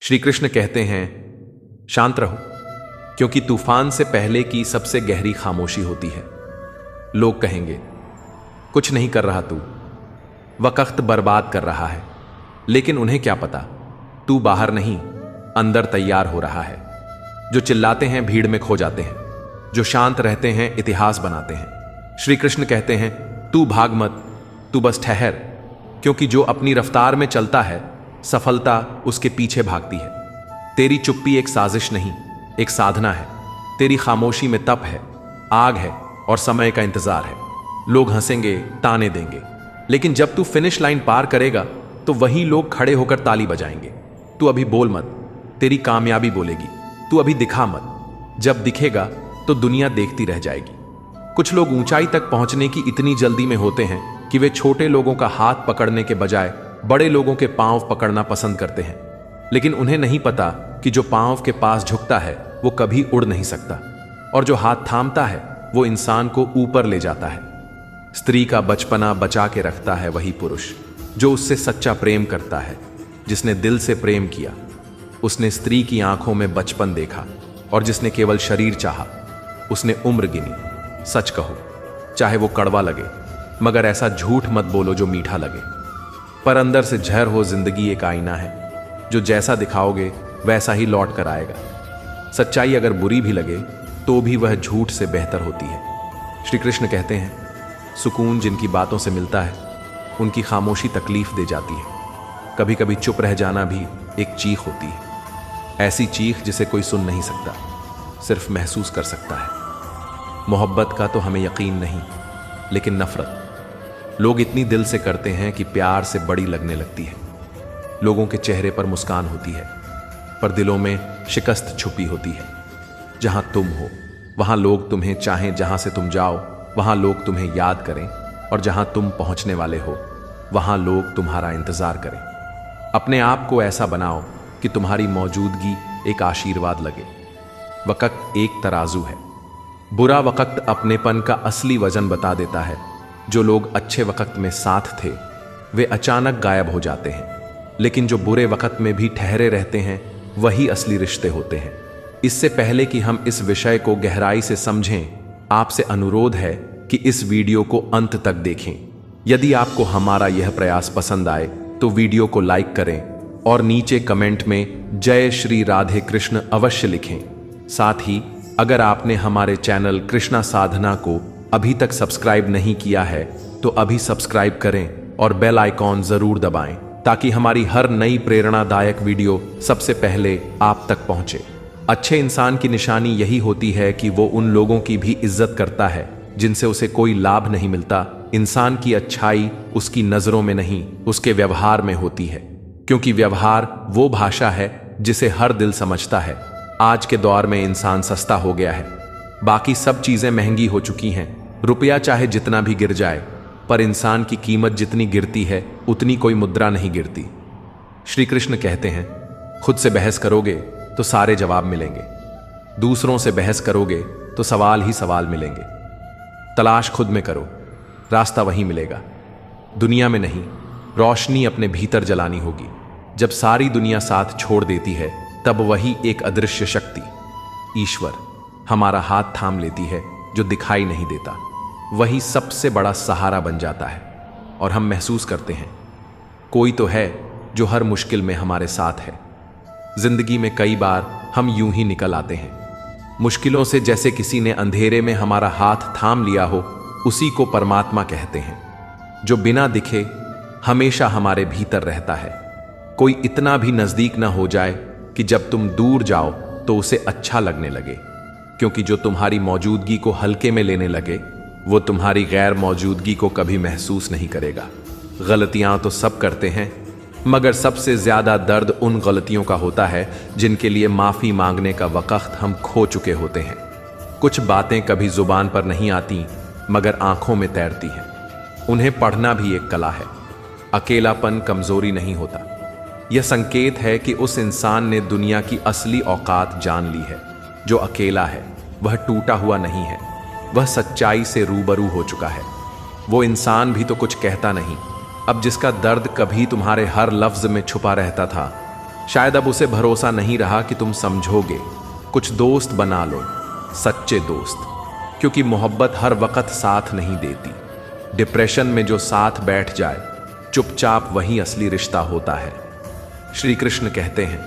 श्री कृष्ण कहते हैं, शांत रहो, क्योंकि तूफान से पहले की सबसे गहरी खामोशी होती है। लोग कहेंगे, कुछ नहीं कर रहा तू, वक्त बर्बाद कर रहा है। लेकिन उन्हें क्या पता, तू बाहर नहीं, अंदर तैयार हो रहा है। जो चिल्लाते हैं भीड़ में खो जाते हैं, जो शांत रहते हैं इतिहास बनाते हैं। श्री कृष्ण कहते हैं, तू भाग मत, तू बस ठहर, क्योंकि जो अपनी रफ्तार में चलता है सफलता उसके पीछे भागती है। तेरी चुप्पी एक साजिश नहीं, एक साधना है। तेरी खामोशी में तप है, आग है और समय का इंतजार है। लोग हंसेंगे, ताने देंगे, लेकिन जब तू फिनिश लाइन पार करेगा तो वही लोग खड़े होकर ताली बजाएंगे। तू अभी बोल मत, तेरी कामयाबी बोलेगी। तू अभी दिखा मत, जब दिखेगा तो दुनिया देखती रह जाएगी। कुछ लोग ऊंचाई तक पहुंचने की इतनी जल्दी में होते हैं कि वे छोटे लोगों का हाथ पकड़ने के बजाय बड़े लोगों के पांव पकड़ना पसंद करते हैं। लेकिन उन्हें नहीं पता कि जो पांव के पास झुकता है वो कभी उड़ नहीं सकता, और जो हाथ थामता है वो इंसान को ऊपर ले जाता है। स्त्री का बचपना बचा के रखता है वही पुरुष जो उससे सच्चा प्रेम करता है। जिसने दिल से प्रेम किया उसने स्त्री की आंखों में बचपन देखा, और जिसने केवल शरीर चाहा उसने उम्र गिनी। सच कहो, चाहे वो कड़वा लगे, मगर ऐसा झूठ मत बोलो जो मीठा लगे। पर अंदर से जहर हो। जिंदगी एक आईना है, जो जैसा दिखाओगे वैसा ही लौट कर आएगा। सच्चाई अगर बुरी भी लगे तो भी वह झूठ से बेहतर होती है। श्री कृष्ण कहते हैं, सुकून जिनकी बातों से मिलता है उनकी खामोशी तकलीफ दे जाती है। कभी कभी चुप रह जाना भी एक चीख होती है, ऐसी चीख जिसे कोई सुन नहीं सकता, सिर्फ महसूस कर सकता है। मोहब्बत का तो हमें यकीन नहीं, लेकिन नफरत लोग इतनी दिल से करते हैं कि प्यार से बड़ी लगने लगती है। लोगों के चेहरे पर मुस्कान होती है, पर दिलों में शिकस्त छुपी होती है। जहां तुम हो वहां लोग तुम्हें चाहें, जहां से तुम जाओ वहां लोग तुम्हें याद करें, और जहां तुम पहुंचने वाले हो वहां लोग तुम्हारा इंतजार करें। अपने आप को ऐसा बनाओ कि तुम्हारी मौजूदगी एक आशीर्वाद लगे। वक्त एक तराजू है। बुरा वक्त अपनेपन का असली वजन बता देता है। जो लोग अच्छे वक्त में साथ थे वे अचानक गायब हो जाते हैं, लेकिन जो बुरे वक्त में भी ठहरे रहते हैं वही असली रिश्ते होते हैं। इससे पहले कि हम इस विषय को गहराई से समझें, आपसे अनुरोध है कि इस वीडियो को अंत तक देखें। यदि आपको हमारा यह प्रयास पसंद आए तो वीडियो को लाइक करें और नीचे कमेंट में जय श्री राधे कृष्ण अवश्य लिखें। साथ ही अगर आपने हमारे चैनल कृष्णा साधना को अभी तक सब्सक्राइब नहीं किया है तो अभी सब्सक्राइब करें और बेल आइकॉन जरूर दबाएं, ताकि हमारी हर नई प्रेरणादायक वीडियो सबसे पहले आप तक पहुंचे। अच्छे इंसान की निशानी यही होती है कि वो उन लोगों की भी इज्जत करता है जिनसे उसे कोई लाभ नहीं मिलता। इंसान की अच्छाई उसकी नजरों में नहीं, उसके व्यवहार में होती है, क्योंकि व्यवहार वो भाषा है जिसे हर दिल समझता है। आज के दौर में इंसान सस्ता हो गया है, बाकी सब चीजें महंगी हो चुकी हैं। रुपया चाहे जितना भी गिर जाए, पर इंसान की कीमत जितनी गिरती है उतनी कोई मुद्रा नहीं गिरती। श्री कृष्ण कहते हैं, खुद से बहस करोगे तो सारे जवाब मिलेंगे, दूसरों से बहस करोगे तो सवाल ही सवाल मिलेंगे। तलाश खुद में करो, रास्ता वहीं मिलेगा। दुनिया में नहीं, रोशनी अपने भीतर जलानी होगी। जब सारी दुनिया साथ छोड़ देती है तब वही एक अदृश्य शक्ति, ईश्वर, हमारा हाथ थाम लेती है जो दिखाई नहीं देता। वही सबसे बड़ा सहारा बन जाता है, और हम महसूस करते हैं कोई तो है जो हर मुश्किल में हमारे साथ है। जिंदगी में कई बार हम यूं ही निकल आते हैं मुश्किलों से, जैसे किसी ने अंधेरे में हमारा हाथ थाम लिया हो। उसी को परमात्मा कहते हैं, जो बिना दिखे हमेशा हमारे भीतर रहता है। कोई इतना भी नजदीक ना हो जाए कि जब तुम दूर जाओ तो उसे अच्छा लगने लगे, क्योंकि जो तुम्हारी मौजूदगी को हल्के में लेने लगे वो तुम्हारी गैर मौजूदगी को कभी महसूस नहीं करेगा। गलतियां तो सब करते हैं, मगर सबसे ज्यादा दर्द उन गलतियों का होता है जिनके लिए माफी मांगने का वक्त हम खो चुके होते हैं। कुछ बातें कभी जुबान पर नहीं आती मगर आंखों में तैरती हैं। उन्हें पढ़ना भी एक कला है। अकेलापन कमजोरी नहीं होता, यह संकेत है कि उस इंसान ने दुनिया की असली औकात जान ली है। जो अकेला है वह टूटा हुआ नहीं है, वह सच्चाई से रूबरू हो चुका है। वो इंसान भी तो कुछ कहता नहीं, अब जिसका दर्द कभी तुम्हारे हर लफ्ज में छुपा रहता था, शायद अब उसे भरोसा नहीं रहा कि तुम समझोगे। कुछ दोस्त बना लो, सच्चे दोस्त, क्योंकि मोहब्बत हर वक्त साथ नहीं देती। डिप्रेशन में जो साथ बैठ जाए चुपचाप वही असली रिश्ता होता है। श्री कृष्ण कहते हैं,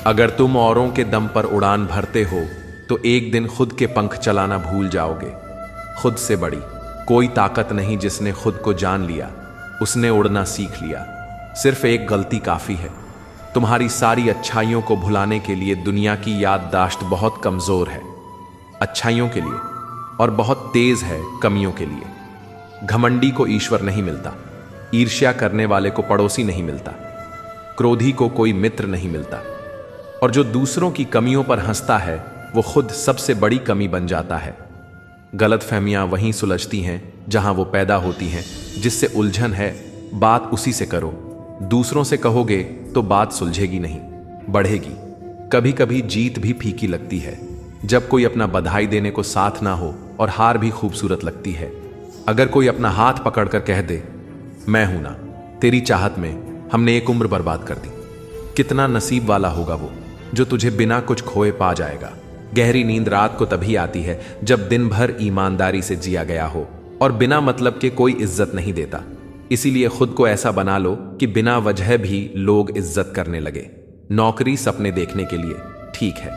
अगर तुम औरों के दम पर उड़ान भरते हो तो एक दिन खुद के पंख चलाना भूल जाओगे। खुद से बड़ी कोई ताकत नहीं। जिसने खुद को जान लिया उसने उड़ना सीख लिया। सिर्फ एक गलती काफी है। तुम्हारी सारी अच्छाइयों को भुलाने के लिए दुनिया की याददाश्त बहुत कमजोर है अच्छाइयों के लिए, और बहुत तेज है कमियों के लिए। घमंडी को ईश्वर नहीं मिलता, ईर्ष्या करने वाले को पड़ोसी नहीं मिलता, क्रोधी को कोई मित्र नहीं मिलता, और जो दूसरों की कमियों पर हंसता है वो खुद सबसे बड़ी कमी बन जाता है। गलतफहमियां वहीं सुलझती हैं जहां वो पैदा होती हैं। जिससे उलझन है बात उसी से करो। दूसरों से कहोगे तो बात सुलझेगी नहीं, बढ़ेगी। कभी कभी जीत भी फीकी लगती है जब कोई अपना बधाई देने को साथ ना हो, और हार भी खूबसूरत लगती है अगर कोई अपना हाथ पकड़कर कह दे, मैं हूं ना, तेरी चाहत में हमने एक उम्र बर्बाद कर दी। कितना नसीब वाला होगा वो जो तुझे बिना कुछ खोए पा जाएगा। गहरी नींद रात को तभी आती है जब दिन भर ईमानदारी से जिया गया हो और बिना मतलब के कोई इज्जत नहीं देता। इसीलिए खुद को ऐसा बना लो कि बिना वजह भी लोग इज्जत करने लगे। नौकरी सपने देखने के लिए ठीक है,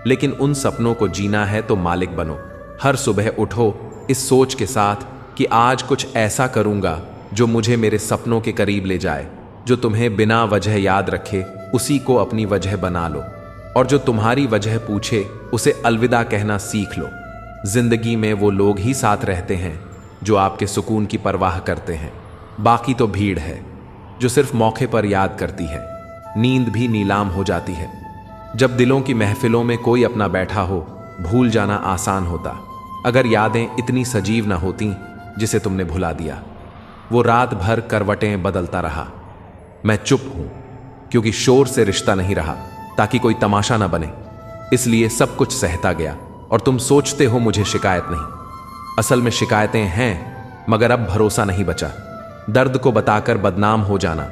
लेकिन उन सपनों को जीना है तो मालिक बनो। हर सुबह उठो इस सोच के साथ कि आज कुछ ऐसा करूंगा जो मुझे मेरे सपनों के करीब ले जाए। जो तुम्हें बिना वजह याद रखे उसी को अपनी वजह बना लो, और जो तुम्हारी वजह पूछे उसे अलविदा कहना सीख लो। जिंदगी में वो लोग ही साथ रहते हैं जो आपके सुकून की परवाह करते हैं। बाकी तो भीड़ है जो सिर्फ मौके पर याद करती है। नींद भी नीलाम हो जाती है। जब दिलों की महफिलों में कोई अपना बैठा हो, भूल जाना आसान होता अगर यादें इतनी सजीव ना होती जिसे तुमने भुला दिया। वो रात भर करवटें बदलता रहा। मैं चुप हूं क्योंकि शोर से रिश्ता नहीं रहा, ताकि कोई तमाशा ना बने, इसलिए सब कुछ सहता गया। और तुम सोचते हो मुझे शिकायत नहीं, असल में शिकायतें हैं, मगर अब भरोसा नहीं बचा। दर्द को बताकर बदनाम हो जाना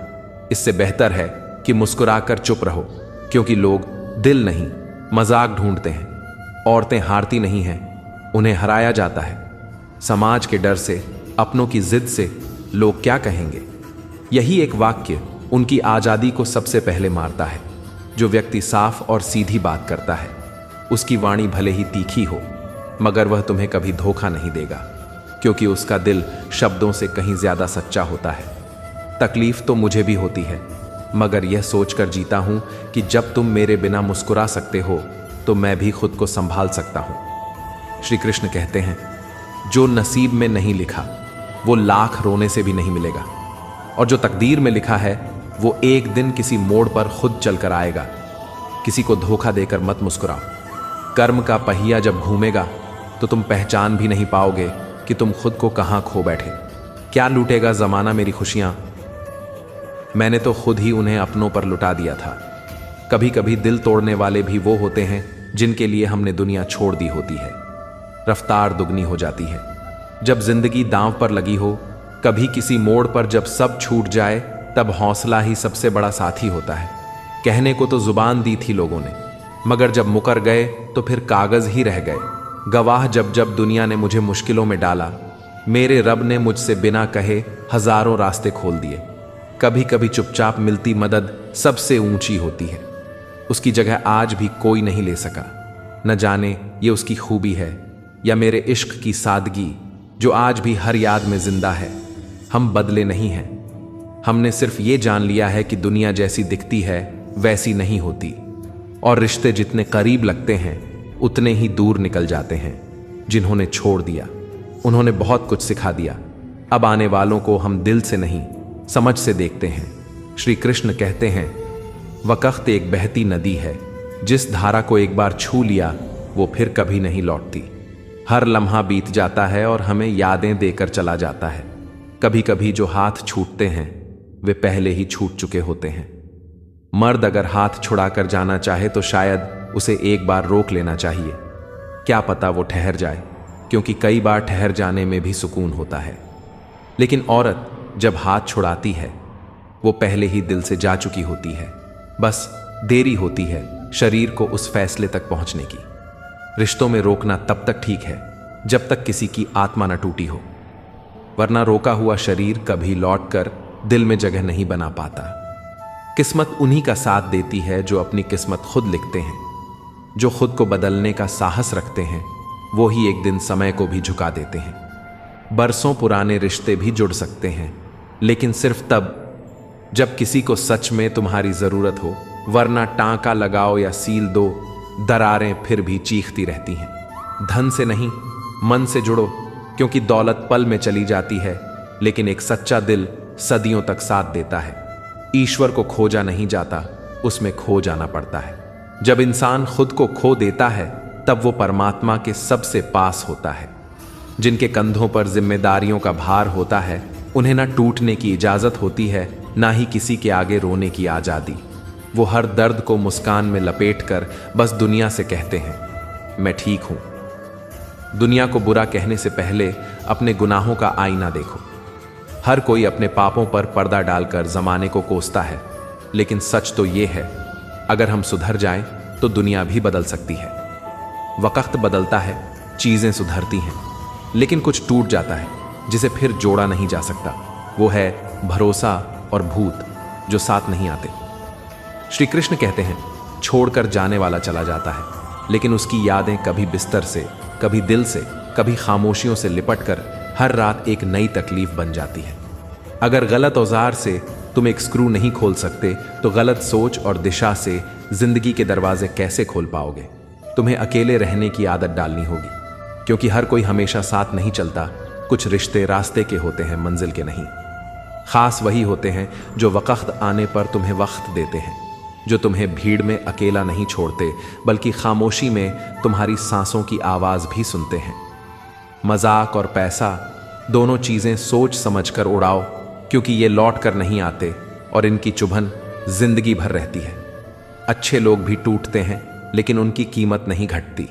इससे बेहतर है कि मुस्कुराकर चुप रहो, क्योंकि लोग दिल नहीं मजाक ढूंढते हैं। औरतें हारती नहीं हैं, उन्हें हराया जाता है। समाज के डर से, अपनों की जिद से लोग क्या कहेंगे, यही एक वाक्य उनकी आजादी को सबसे पहले मारता है। जो व्यक्ति साफ और सीधी बात करता है उसकी वाणी भले ही तीखी हो, मगर वह तुम्हें कभी धोखा नहीं देगा, क्योंकि उसका दिल शब्दों से कहीं ज्यादा सच्चा होता है। तकलीफ तो मुझे भी होती है, मगर यह सोचकर जीता हूं कि जब तुम मेरे बिना मुस्कुरा सकते हो तो मैं भी खुद को संभाल सकता हूं। श्री कृष्ण कहते हैं, जो नसीब में नहीं लिखा वो लाख रोने से भी नहीं मिलेगा, और जो तकदीर में लिखा है वो एक दिन किसी मोड़ पर खुद चलकर आएगा। किसी को धोखा देकर मत मुस्कुराओ। कर्म का पहिया जब घूमेगा तो तुम पहचान भी नहीं पाओगे कि तुम खुद को कहां खो बैठे। क्या लूटेगा जमाना मेरी खुशियां, मैंने तो खुद ही उन्हें अपनों पर लुटा दिया था। कभी कभी दिल तोड़ने वाले भी वो होते हैं जिनके लिए हमने दुनिया छोड़ दी होती है। रफ्तार दुगनी हो जाती है जब जिंदगी दांव पर लगी हो। कभी किसी मोड़ पर जब सब छूट जाए तब हौसला ही सबसे बड़ा साथी होता है। कहने को तो जुबान दी थी लोगों ने, मगर जब मुकर गए तो फिर कागज ही रह गए। गवाह जब जब दुनिया ने मुझे मुश्किलों में डाला, मेरे रब ने मुझसे बिना कहे हजारों रास्ते खोल दिए। कभी कभी चुपचाप मिलती मदद सबसे ऊंची होती है। उसकी जगह आज भी कोई नहीं ले सका। न जाने ये उसकी खूबी है या मेरे इश्क की सादगी जो आज भी हर याद में जिंदा है। हम बदले नहीं हैं, हमने सिर्फ ये जान लिया है कि दुनिया जैसी दिखती है वैसी नहीं होती, और रिश्ते जितने करीब लगते हैं उतने ही दूर निकल जाते हैं। जिन्होंने छोड़ दिया उन्होंने बहुत कुछ सिखा दिया। अब आने वालों को हम दिल से नहीं समझ से देखते हैं। श्री कृष्ण कहते हैं, वक़्त एक बहती नदी है, जिस धारा को एक बार छू लिया वो फिर कभी नहीं लौटती। हर लम्हा बीत जाता है और हमें यादें देकर चला जाता है। कभी कभी जो हाथ छूटते हैं वे पहले ही छूट चुके होते हैं। मर्द अगर हाथ छुड़ाकर जाना चाहे तो शायद उसे एक बार रोक लेना चाहिए। क्या पता वो ठहर जाए, क्योंकि कई बार ठहर जाने में भी सुकून होता है। लेकिन औरत जब हाथ छुड़ाती है वो पहले ही दिल से जा चुकी होती है। बस देरी होती है शरीर को उस फैसले तक पहुंचने की। रिश्तों में रोकना तब तक ठीक है जब तक किसी की आत्मा न टूटी हो, वरना रोका हुआ शरीर कभी लौटकर दिल में जगह नहीं बना पाता। किस्मत उन्हीं का साथ देती है जो अपनी किस्मत खुद लिखते हैं। जो खुद को बदलने का साहस रखते हैं वो ही एक दिन समय को भी झुका देते हैं। बरसों पुराने रिश्ते भी जुड़ सकते हैं, लेकिन सिर्फ तब जब किसी को सच में तुम्हारी जरूरत हो, वरना टांका लगाओ या सील दो, दरारें फिर भी चीखती रहती हैं। धन से नहीं, मन से जुड़ो, क्योंकि दौलत पल में चली जाती है, लेकिन एक सच्चा दिल सदियों तक साथ देता है। ईश्वर को खोजा नहीं जाता, उसमें खो जाना पड़ता है। जब इंसान खुद को खो देता है तब वो परमात्मा के सबसे पास होता है। जिनके कंधों पर जिम्मेदारियों का भार होता है उन्हें ना टूटने की इजाजत होती है, ना ही किसी के आगे रोने की आजादी। वो हर दर्द को मुस्कान में लपेटकर बस दुनिया से कहते हैं, मैं ठीक हूं। दुनिया को बुरा कहने से पहले अपने गुनाहों का आईना देखो। हर कोई अपने पापों पर पर्दा डालकर जमाने को कोसता है, लेकिन सच तो ये है, अगर हम सुधर जाएं तो दुनिया भी बदल सकती है। वक्त बदलता है, चीजें सुधरती हैं, लेकिन कुछ टूट जाता है जिसे फिर जोड़ा नहीं जा सकता। वो है भरोसा और भूत जो साथ नहीं आते। श्री कृष्ण कहते हैं, छोड़कर जाने वाला चला जाता है, लेकिन उसकी यादें कभी बिस्तर से, कभी दिल से, कभी खामोशियों से लिपटकर हर रात एक नई तकलीफ बन जाती है। अगर गलत औजार से तुम एक स्क्रू नहीं खोल सकते तो गलत सोच और दिशा से जिंदगी के दरवाजे कैसे खोल पाओगे। तुम्हें अकेले रहने की आदत डालनी होगी, क्योंकि हर कोई हमेशा साथ नहीं चलता। कुछ रिश्ते रास्ते के होते हैं, मंजिल के नहीं। खास वही होते हैं जो वक्त आने पर तुम्हें वक्त देते हैं, जो तुम्हें भीड़ में अकेला नहीं छोड़ते, बल्कि खामोशी में तुम्हारी सांसों की आवाज भी सुनते हैं। मजाक और पैसा दोनों चीजें सोच समझकर उड़ाओ, क्योंकि ये लौट कर नहीं आते और इनकी चुभन जिंदगी भर रहती है। अच्छे लोग भी टूटते हैं, लेकिन उनकी कीमत नहीं घटती।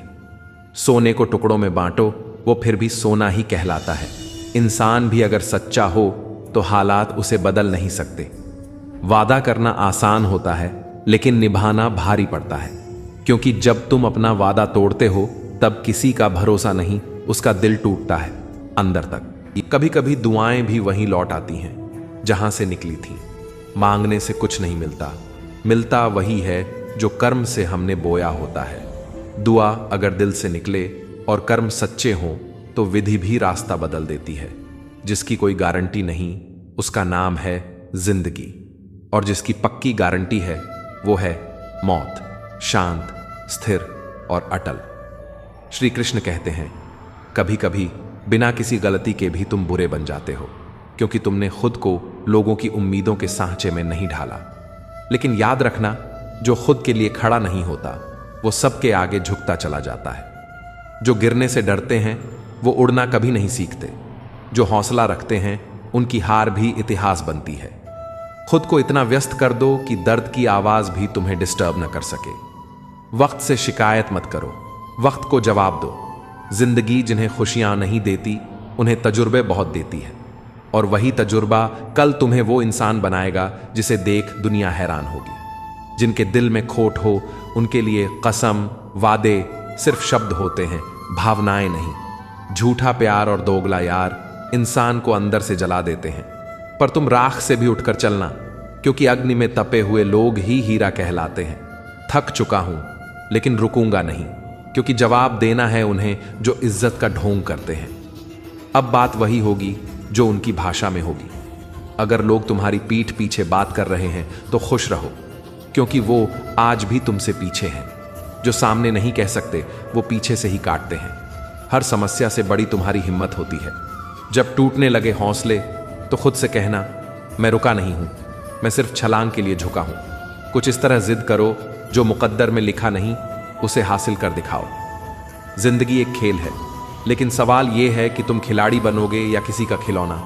सोने को टुकड़ों में बांटो, वो फिर भी सोना ही कहलाता है। इंसान भी अगर सच्चा हो तो हालात उसे बदल नहीं सकते। वादा करना आसान होता है, लेकिन निभाना भारी पड़ता है, क्योंकि जब तुम अपना वादा तोड़ते हो तब किसी का भरोसा नहीं, उसका दिल टूटता है अंदर तक। कभी कभी दुआएं भी वहीं लौट आती हैं जहां से निकली थी। मांगने से कुछ नहीं मिलता, मिलता वही है जो कर्म से हमने बोया होता है। दुआ अगर दिल से निकले और कर्म सच्चे हों तो विधि भी रास्ता बदल देती है। जिसकी कोई गारंटी नहीं, उसका नाम है जिंदगी, और जिसकी पक्की गारंटी है वो है मौत, शांत, स्थिर और अटल। श्री कृष्ण कहते हैं, कभी कभी बिना किसी गलती के भी तुम बुरे बन जाते हो, क्योंकि तुमने खुद को लोगों की उम्मीदों के सांचे में नहीं ढाला। लेकिन याद रखना, जो खुद के लिए खड़ा नहीं होता वो सबके आगे झुकता चला जाता है। जो गिरने से डरते हैं वो उड़ना कभी नहीं सीखते। जो हौसला रखते हैं उनकी हार भी इतिहास बनती है। खुद को इतना व्यस्त कर दो कि दर्द की आवाज भी तुम्हें डिस्टर्ब न कर सके। वक्त से शिकायत मत करो, वक्त को जवाब दो। जिंदगी जिन्हें खुशियां नहीं देती उन्हें तजुर्बे बहुत देती है, और वही तजुर्बा कल तुम्हें वो इंसान बनाएगा जिसे देख दुनिया हैरान होगी। जिनके दिल में खोट हो उनके लिए कसम, वादे सिर्फ शब्द होते हैं, भावनाएं नहीं। झूठा प्यार और दोगला यार इंसान को अंदर से जला देते हैं। पर तुम राख से भी उठकर चलना, क्योंकि अग्नि में तपे हुए लोग ही हीरा कहलाते हैं। थक चुका हूं लेकिन रुकूंगा नहीं, क्योंकि जवाब देना है उन्हें जो इज्जत का ढोंग करते हैं। अब बात वही होगी जो उनकी भाषा में होगी। अगर लोग तुम्हारी पीठ पीछे बात कर रहे हैं तो खुश रहो, क्योंकि वो आज भी तुमसे पीछे हैं। जो सामने नहीं कह सकते वो पीछे से ही काटते हैं। हर समस्या से बड़ी तुम्हारी हिम्मत होती है। जब टूटने लगे हौसले तो खुद से कहना, मैं रुका नहीं हूं, मैं सिर्फ छलांग के लिए झुका हूं। कुछ इस तरह जिद करो, जो मुकद्दर में लिखा नहीं उसे हासिल कर दिखाओ। जिंदगी एक खेल है, लेकिन सवाल यह है कि तुम खिलाड़ी बनोगे या किसी का खिलौना।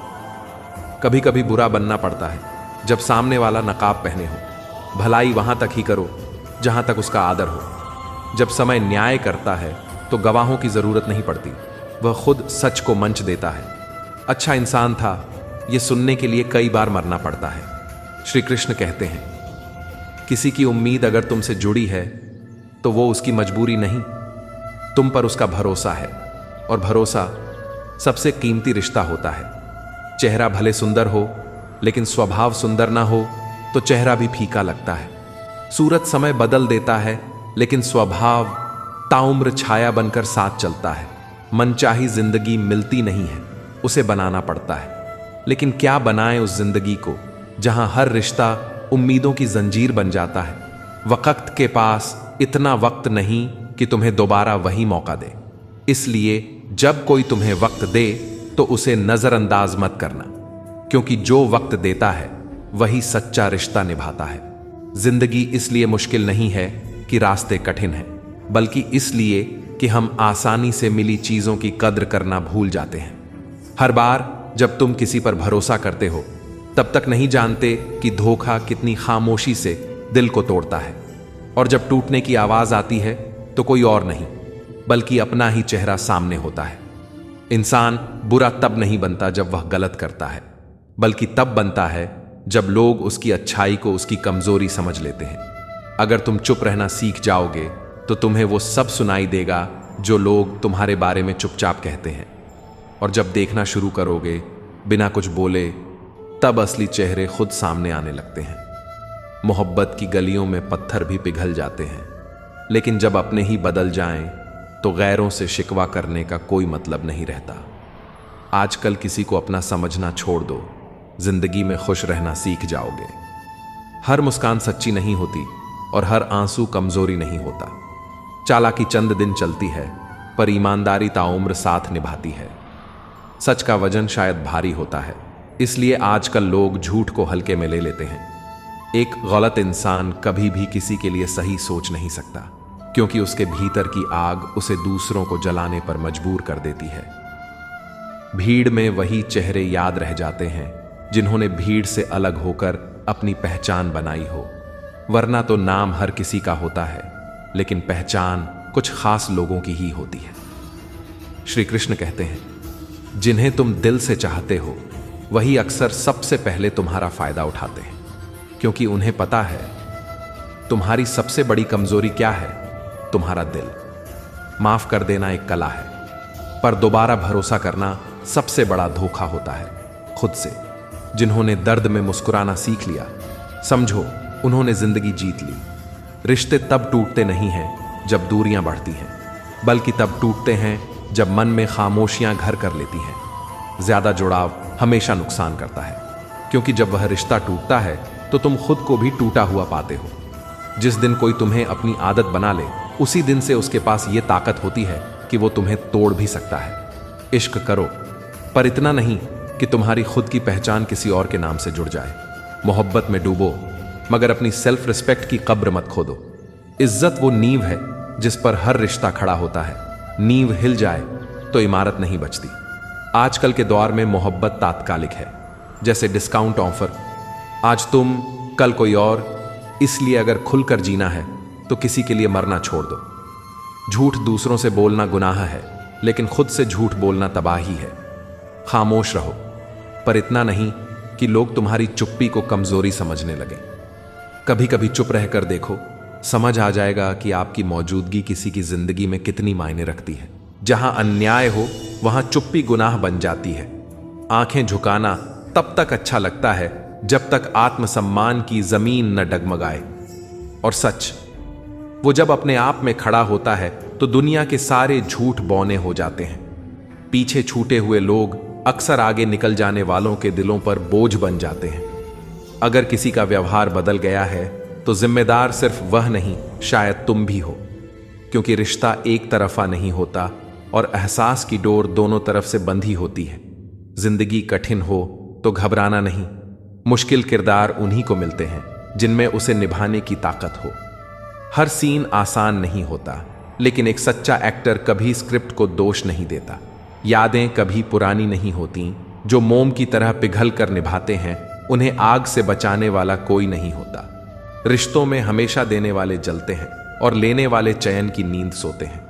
कभी कभी बुरा बनना पड़ता है जब सामने वाला नकाब पहने हो। भलाई वहां तक ही करो जहां तक उसका आदर हो। जब समय न्याय करता है तो गवाहों की जरूरत नहीं पड़ती, वह खुद सच को मंच देता है। अच्छा इंसान था, यह सुनने के लिए कई बार मरना पड़ता है। श्री कृष्ण कहते हैं, किसी की उम्मीद अगर तुमसे जुड़ी है तो वो उसकी मजबूरी नहीं, तुम पर उसका भरोसा है। और भरोसा सबसे कीमती रिश्ता होता है। चेहरा भले सुंदर हो लेकिन स्वभाव सुंदर ना हो तो चेहरा भी फीका लगता है। सूरत समय बदल देता है लेकिन स्वभाव ताउम्र छाया बनकर साथ चलता है। मनचाही जिंदगी मिलती नहीं है, उसे बनाना पड़ता है। लेकिन क्या बनाएं उस जिंदगी को जहां हर रिश्ता उम्मीदों की जंजीर बन जाता है। वक्त के पास इतना वक्त नहीं कि तुम्हें दोबारा वही मौका दे, इसलिए जब कोई तुम्हें वक्त दे तो उसे नजरअंदाज मत करना, क्योंकि जो वक्त देता है वही सच्चा रिश्ता निभाता है। जिंदगी इसलिए मुश्किल नहीं है कि रास्ते कठिन हैं, बल्कि इसलिए कि हम आसानी से मिली चीजों की कद्र करना भूल जाते हैं। हर बार जब तुम किसी पर भरोसा करते हो तब तक नहीं जानते कि धोखा कितनी खामोशी से दिल को तोड़ता है। और जब टूटने की आवाज आती है तो कोई और नहीं बल्कि अपना ही चेहरा सामने होता है। इंसान बुरा तब नहीं बनता जब वह गलत करता है, बल्कि तब बनता है जब लोग उसकी अच्छाई को उसकी कमजोरी समझ लेते हैं। अगर तुम चुप रहना सीख जाओगे तो तुम्हें वो सब सुनाई देगा जो लोग तुम्हारे बारे में चुपचाप कहते हैं। और जब देखना शुरू करोगे बिना कुछ बोले, तब असली चेहरे खुद सामने आने लगते हैं। मोहब्बत की गलियों में पत्थर भी पिघल जाते हैं, लेकिन जब अपने ही बदल जाएं तो गैरों से शिकवा करने का कोई मतलब नहीं रहता। आजकल किसी को अपना समझना छोड़ दो, जिंदगी में खुश रहना सीख जाओगे। हर मुस्कान सच्ची नहीं होती और हर आंसू कमजोरी नहीं होता। चालाकी चंद दिन चलती है पर ईमानदारी ताउम्र साथ निभाती है। सच का वजन शायद भारी होता है, इसलिए आजकल लोग झूठ को हल्के में ले लेते हैं। एक गलत इंसान कभी भी किसी के लिए सही सोच नहीं सकता, क्योंकि उसके भीतर की आग उसे दूसरों को जलाने पर मजबूर कर देती है। भीड़ में वही चेहरे याद रह जाते हैं जिन्होंने भीड़ से अलग होकर अपनी पहचान बनाई हो, वरना तो नाम हर किसी का होता है लेकिन पहचान कुछ खास लोगों की ही होती है। श्री कृष्ण कहते हैं, जिन्हें तुम दिल से चाहते हो वही अक्सर सबसे पहले तुम्हारा फायदा उठाते हैं, क्योंकि उन्हें पता है तुम्हारी सबसे बड़ी कमजोरी क्या है, तुम्हारा दिल। माफ कर देना एक कला है, पर दोबारा भरोसा करना सबसे बड़ा धोखा होता है खुद से। जिन्होंने दर्द में मुस्कुराना सीख लिया, समझो उन्होंने जिंदगी जीत ली। रिश्ते तब टूटते नहीं हैं जब दूरियां बढ़ती हैं, बल्कि तब टूटते हैं जब मन में खामोशियां घर कर लेती हैं। ज्यादा जुड़ाव हमेशा नुकसान करता है, क्योंकि जब वह रिश्ता टूटता है तो तुम खुद को भी टूटा हुआ पाते हो। जिस दिन कोई तुम्हें अपनी आदत बना ले, उसी दिन से उसके पास यह ताकत होती है कि वो तुम्हें तोड़ भी सकता है। इश्क करो, पर इतना नहीं कि तुम्हारी खुद की पहचान किसी और के नाम से जुड़ जाए। मोहब्बत में डूबो, मगर अपनी सेल्फ रिस्पेक्ट की कब्र मत खोदो। इज्जत वो नींव है जिस पर हर रिश्ता खड़ा होता है। नींव हिल जाए तो इमारत नहीं बचती। आजकल के दौर में मोहब्बत तात्कालिक है, जैसे डिस्काउंट ऑफर, आज तुम कल कोई और। इसलिए अगर खुलकर जीना है तो किसी के लिए मरना छोड़ दो। झूठ दूसरों से बोलना गुनाह है, लेकिन खुद से झूठ बोलना तबाही है। खामोश रहो, पर इतना नहीं कि लोग तुम्हारी चुप्पी को कमजोरी समझने लगे। कभी कभी चुप रहकर देखो, समझ आ जाएगा कि आपकी मौजूदगी किसी की जिंदगी में कितनी मायने रखती है। जहां अन्याय हो वहां चुप्पी गुनाह बन जाती है। आंखें झुकाना तब तक अच्छा लगता है जब तक आत्मसम्मान की जमीन न डगमगाए। और सच वो जब अपने आप में खड़ा होता है तो दुनिया के सारे झूठ बौने हो जाते हैं। पीछे छूटे हुए लोग अक्सर आगे निकल जाने वालों के दिलों पर बोझ बन जाते हैं। अगर किसी का व्यवहार बदल गया है तो जिम्मेदार सिर्फ वह नहीं, शायद तुम भी हो, क्योंकि रिश्ता एक तरफा नहीं होता और एहसास की डोर दोनों तरफ से बंधी होती है। जिंदगी कठिन हो तो घबराना नहीं। मुश्किल किरदार उन्हीं को मिलते हैं जिनमें उसे निभाने की ताकत हो। हर सीन आसान नहीं होता, लेकिन एक सच्चा एक्टर कभी स्क्रिप्ट को दोष नहीं देता। यादें कभी पुरानी नहीं होती। जो मोम की तरह पिघल कर निभाते हैं उन्हें आग से बचाने वाला कोई नहीं होता। रिश्तों में हमेशा देने वाले जलते हैं और लेने वाले चैन की नींद सोते हैं।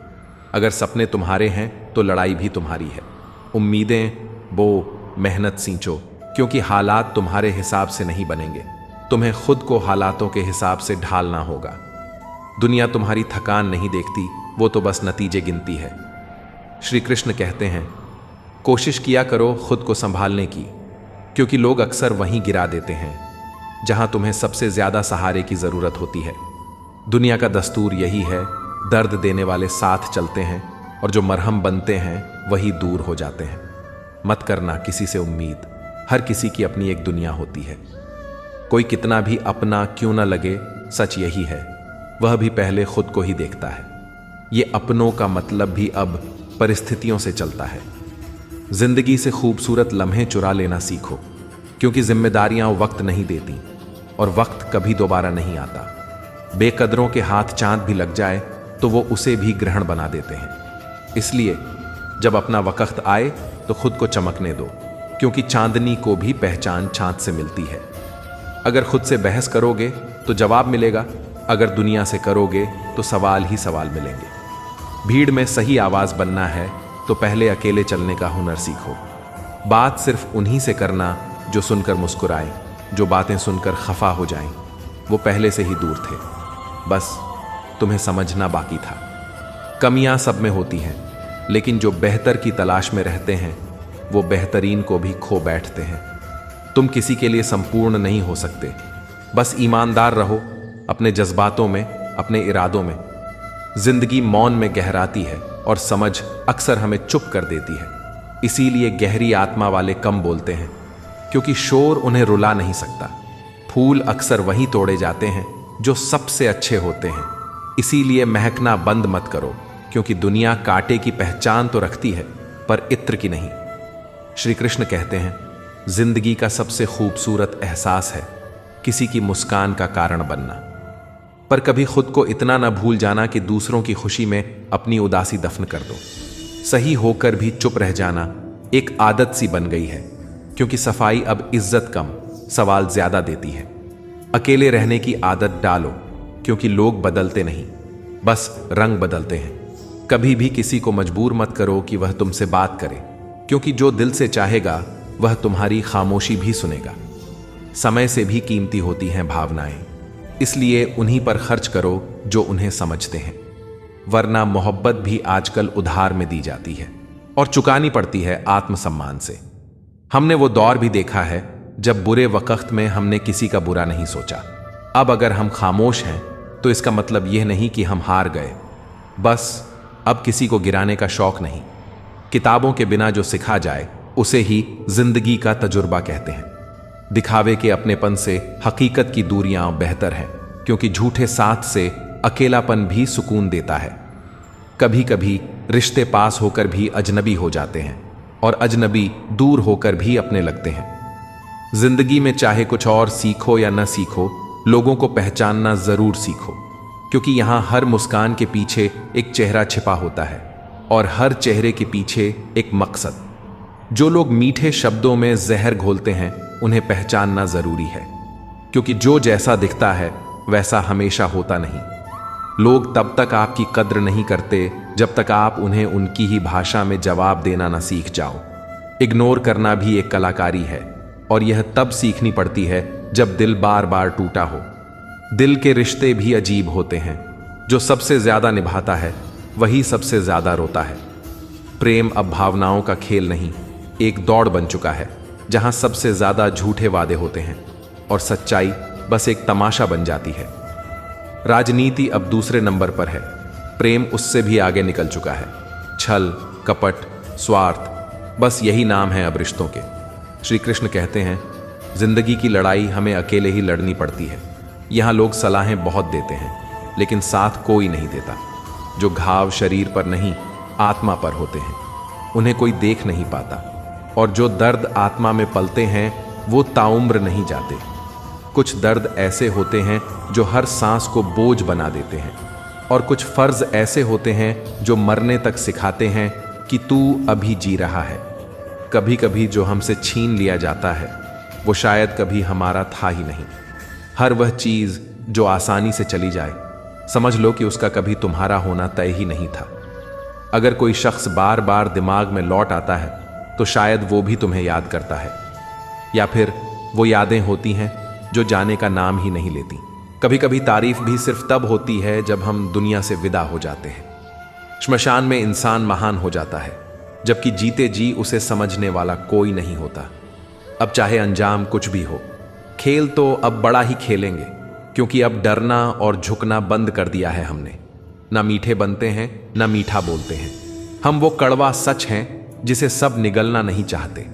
अगर सपने तुम्हारे हैं तो लड़ाई भी तुम्हारी है। उम्मीदें बो, मेहनत सींचो, क्योंकि हालात तुम्हारे हिसाब से नहीं बनेंगे। तुम्हें खुद को हालातों के हिसाब से ढालना होगा। दुनिया तुम्हारी थकान नहीं देखती, वो तो बस नतीजे गिनती है। श्री कृष्ण कहते हैं, कोशिश किया करो खुद को संभालने की, क्योंकि लोग अक्सर वहीं गिरा देते हैं जहां तुम्हें सबसे ज्यादा सहारे की जरूरत होती है। दुनिया का दस्तूर यही है, दर्द देने वाले साथ चलते हैं और जो मरहम बनते हैं वही दूर हो जाते हैं। मत करना किसी से उम्मीद, हर किसी की अपनी एक दुनिया होती है। कोई कितना भी अपना क्यों ना लगे, सच यही है, वह भी पहले खुद को ही देखता है। ये अपनों का मतलब भी अब परिस्थितियों से चलता है। जिंदगी से खूबसूरत लम्हे चुरा लेना सीखो, क्योंकि जिम्मेदारियां वक्त नहीं देती और वक्त कभी दोबारा नहीं आता। बेकदरों के हाथ चांद भी लग जाए तो वो उसे भी ग्रहण बना देते हैं। इसलिए जब अपना वक्त आए तो खुद को चमकने दो, क्योंकि चांदनी को भी पहचान चांद से मिलती है। अगर खुद से बहस करोगे तो जवाब मिलेगा, अगर दुनिया से करोगे तो सवाल ही सवाल मिलेंगे। भीड़ में सही आवाज बनना है तो पहले अकेले चलने का हुनर सीखो। बात सिर्फ उन्हीं से करना जो सुनकर मुस्कुराएं, जो बातें सुनकर खफा हो जाएं। वो पहले से ही दूर थे, बस तुम्हें समझना बाकी था। कमियां सब में होती हैं, लेकिन जो बेहतर की तलाश में रहते हैं वो बेहतरीन को भी खो बैठते हैं। तुम किसी के लिए संपूर्ण नहीं हो सकते, बस ईमानदार रहो अपने जज्बातों में, अपने इरादों में। जिंदगी मौन में गहराती है और समझ अक्सर हमें चुप कर देती है। इसीलिए गहरी आत्मा वाले कम बोलते हैं, क्योंकि शोर उन्हें रुला नहीं सकता। फूल अक्सर वहीं तोड़े जाते हैं जो सबसे अच्छे होते हैं। इसीलिए महकना बंद मत करो, क्योंकि दुनिया कांटे की पहचान तो रखती है पर इत्र की नहीं। श्री कृष्ण कहते हैं, जिंदगी का सबसे खूबसूरत एहसास है किसी की मुस्कान का कारण बनना। पर कभी खुद को इतना ना भूल जाना कि दूसरों की खुशी में अपनी उदासी दफन कर दो। सही होकर भी चुप रह जाना एक आदत सी बन गई है, क्योंकि सफाई अब इज्जत कम, सवाल ज्यादा देती है। अकेले रहने की आदत डालो, क्योंकि लोग बदलते नहीं, बस रंग बदलते हैं। कभी भी किसी को मजबूर मत करो कि वह तुमसे बात करे, क्योंकि जो दिल से चाहेगा वह तुम्हारी खामोशी भी सुनेगा। समय से भी कीमती होती हैं भावनाएं, इसलिए उन्हीं पर खर्च करो जो उन्हें समझते हैं। वरना मोहब्बत भी आजकल उधार में दी जाती है और चुकानी पड़ती है आत्मसम्मान से। हमने वो दौर भी देखा है जब बुरे वक्त में हमने किसी का बुरा नहीं सोचा। अब अगर हम खामोश हैं तो इसका मतलब यह नहीं कि हम हार गए, बस अब किसी को गिराने का शौक नहीं। किताबों के बिना जो सिखा जाए उसे ही जिंदगी का तजुर्बा कहते हैं। दिखावे के अपनेपन से हकीकत की दूरियां बेहतर हैं, क्योंकि झूठे साथ से अकेलापन भी सुकून देता है। कभी कभी रिश्ते पास होकर भी अजनबी हो जाते हैं और अजनबी दूर होकर भी अपने लगते हैं। जिंदगी में चाहे कुछ और सीखो या न सीखो, लोगों को पहचानना जरूर सीखो, क्योंकि यहां हर मुस्कान के पीछे एक चेहरा छिपा होता है और हर चेहरे के पीछे एक मकसद। जो लोग मीठे शब्दों में जहर घोलते हैं उन्हें पहचानना जरूरी है, क्योंकि जो जैसा दिखता है वैसा हमेशा होता नहीं। लोग तब तक आपकी कद्र नहीं करते जब तक आप उन्हें उनकी ही भाषा में जवाब देना न सीख जाओ। इग्नोर करना भी एक कलाकारी है, और यह तब सीखनी पड़ती है जब दिल बार बार टूटा हो। दिल के रिश्ते भी अजीब होते हैं, जो सबसे ज्यादा निभाता है वही सबसे ज्यादा रोता है। प्रेम अब भावनाओं का खेल नहीं, एक दौड़ बन चुका है जहां सबसे ज्यादा झूठे वादे होते हैं और सच्चाई बस एक तमाशा बन जाती है। राजनीति अब दूसरे नंबर पर है, प्रेम उससे भी आगे निकल चुका है। छल, कपट, स्वार्थ, बस यही नाम है अब रिश्तों के। श्री कृष्ण कहते हैं, जिंदगी की लड़ाई हमें अकेले ही लड़नी पड़ती है। यहां लोग सलाहें बहुत देते हैं, लेकिन साथ कोई नहीं देता। जो घाव शरीर पर नहीं आत्मा पर होते हैं उन्हें कोई देख नहीं पाता, और जो दर्द आत्मा में पलते हैं वो ताउम्र नहीं जाते। कुछ दर्द ऐसे होते हैं जो हर सांस को बोझ बना देते हैं, और कुछ फर्ज ऐसे होते हैं जो मरने तक सिखाते हैं कि तू अभी जी रहा है। कभी कभी जो हमसे छीन लिया जाता है वो शायद कभी हमारा था ही नहीं। हर वह चीज जो आसानी से चली जाए, समझ लो कि उसका कभी तुम्हारा होना तय ही नहीं था। अगर कोई शख्स बार बार दिमाग में लौट आता है तो शायद वो भी तुम्हें याद करता है, या फिर वो यादें होती हैं जो जाने का नाम ही नहीं लेती। कभी कभी तारीफ भी सिर्फ तब होती है जब हम दुनिया से विदा हो जाते हैं। श्मशान में इंसान महान हो जाता है, जबकि जीते जी उसे समझने वाला कोई नहीं होता। अब चाहे अंजाम कुछ भी हो, खेल तो अब बड़ा ही खेलेंगे, क्योंकि अब डरना और झुकना बंद कर दिया है हमने। ना मीठे बनते हैं, ना मीठा बोलते हैं। हम वो कड़वा सच हैं जिसे सब निगलना नहीं चाहते।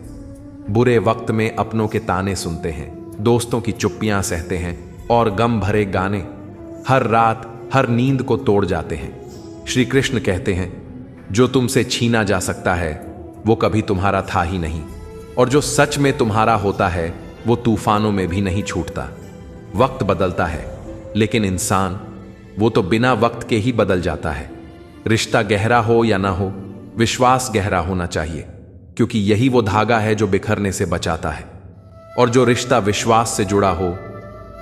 बुरे वक्त में अपनों के ताने सुनते हैं, दोस्तों की चुप्पियां सहते हैं और गम भरे गाने हर रात हर नींद को तोड़ जाते हैं। श्री कृष्ण कहते हैं, जो तुमसे छीना जा सकता है वो कभी तुम्हारा था ही नहीं, और जो सच में तुम्हारा होता है वो तूफानों में भी नहीं छूटता। वक्त बदलता है, लेकिन इंसान वो तो बिना वक्त के ही बदल जाता है। रिश्ता गहरा हो या ना हो, विश्वास गहरा होना चाहिए, क्योंकि यही वो धागा है जो बिखरने से बचाता है। और जो रिश्ता विश्वास से जुड़ा हो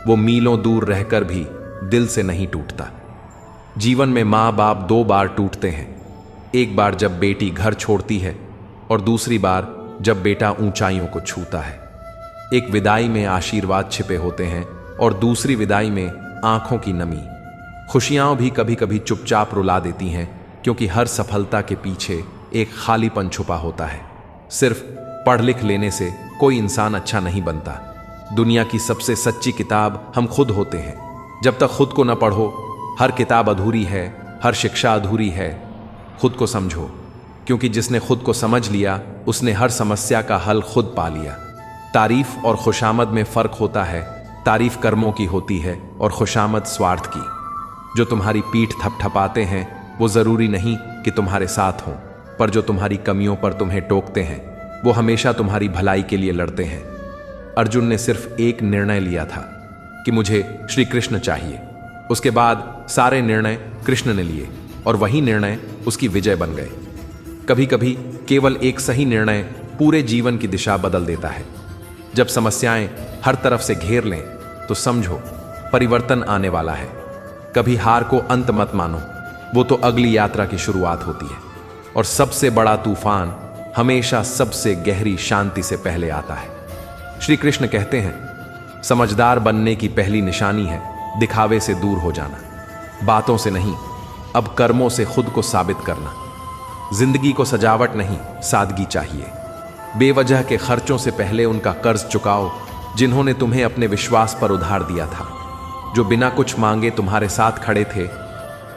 वो मीलों दूर रहकर भी दिल से नहीं टूटता। जीवन में माँ बाप दो बार टूटते हैं, एक बार जब बेटी घर छोड़ती है और दूसरी बार जब बेटा ऊंचाइयों को छूता है। एक विदाई में आशीर्वाद छिपे होते हैं और दूसरी विदाई में आंखों की नमी। खुशियां भी कभी कभी चुपचाप रुला देती हैं, क्योंकि हर सफलता के पीछे एक खालीपन छुपा होता है। सिर्फ पढ़ लिख लेने से कोई इंसान अच्छा नहीं बनता। दुनिया की सबसे सच्ची किताब हम खुद होते हैं। जब तक खुद को न पढ़ो, हर किताब अधूरी है, हर शिक्षा अधूरी है। खुद को समझो, क्योंकि जिसने खुद को समझ लिया उसने हर समस्या का हल खुद पा लिया। तारीफ और खुशामद में फर्क होता है। तारीफ कर्मों की होती है और खुशामद स्वार्थ की। जो तुम्हारी पीठ थपथपाते हैं वो जरूरी नहीं कि तुम्हारे साथ हों, पर जो तुम्हारी कमियों पर तुम्हें टोकते हैं वो हमेशा तुम्हारी भलाई के लिए लड़ते हैं। अर्जुन ने सिर्फ एक निर्णय लिया था कि मुझे श्री कृष्ण चाहिए। उसके बाद सारे निर्णय कृष्ण ने लिए और वही निर्णय उसकी विजय बन गए। कभी कभी केवल एक सही निर्णय पूरे जीवन की दिशा बदल देता है। जब समस्याएं हर तरफ से घेर लें तो समझो परिवर्तन आने वाला है। कभी हार को अंत मत मानो, वो तो अगली यात्रा की शुरुआत होती है। और सबसे बड़ा तूफान हमेशा सबसे गहरी शांति से पहले आता है। श्री कृष्ण कहते हैं, समझदार बनने की पहली निशानी है दिखावे से दूर हो जाना। बातों से नहीं, अब कर्मों से खुद को साबित करना। जिंदगी को सजावट नहीं, सादगी चाहिए। बेवजह के खर्चों से पहले उनका कर्ज चुकाओ जिन्होंने तुम्हें अपने विश्वास पर उधार दिया था। जो बिना कुछ मांगे तुम्हारे साथ खड़े थे,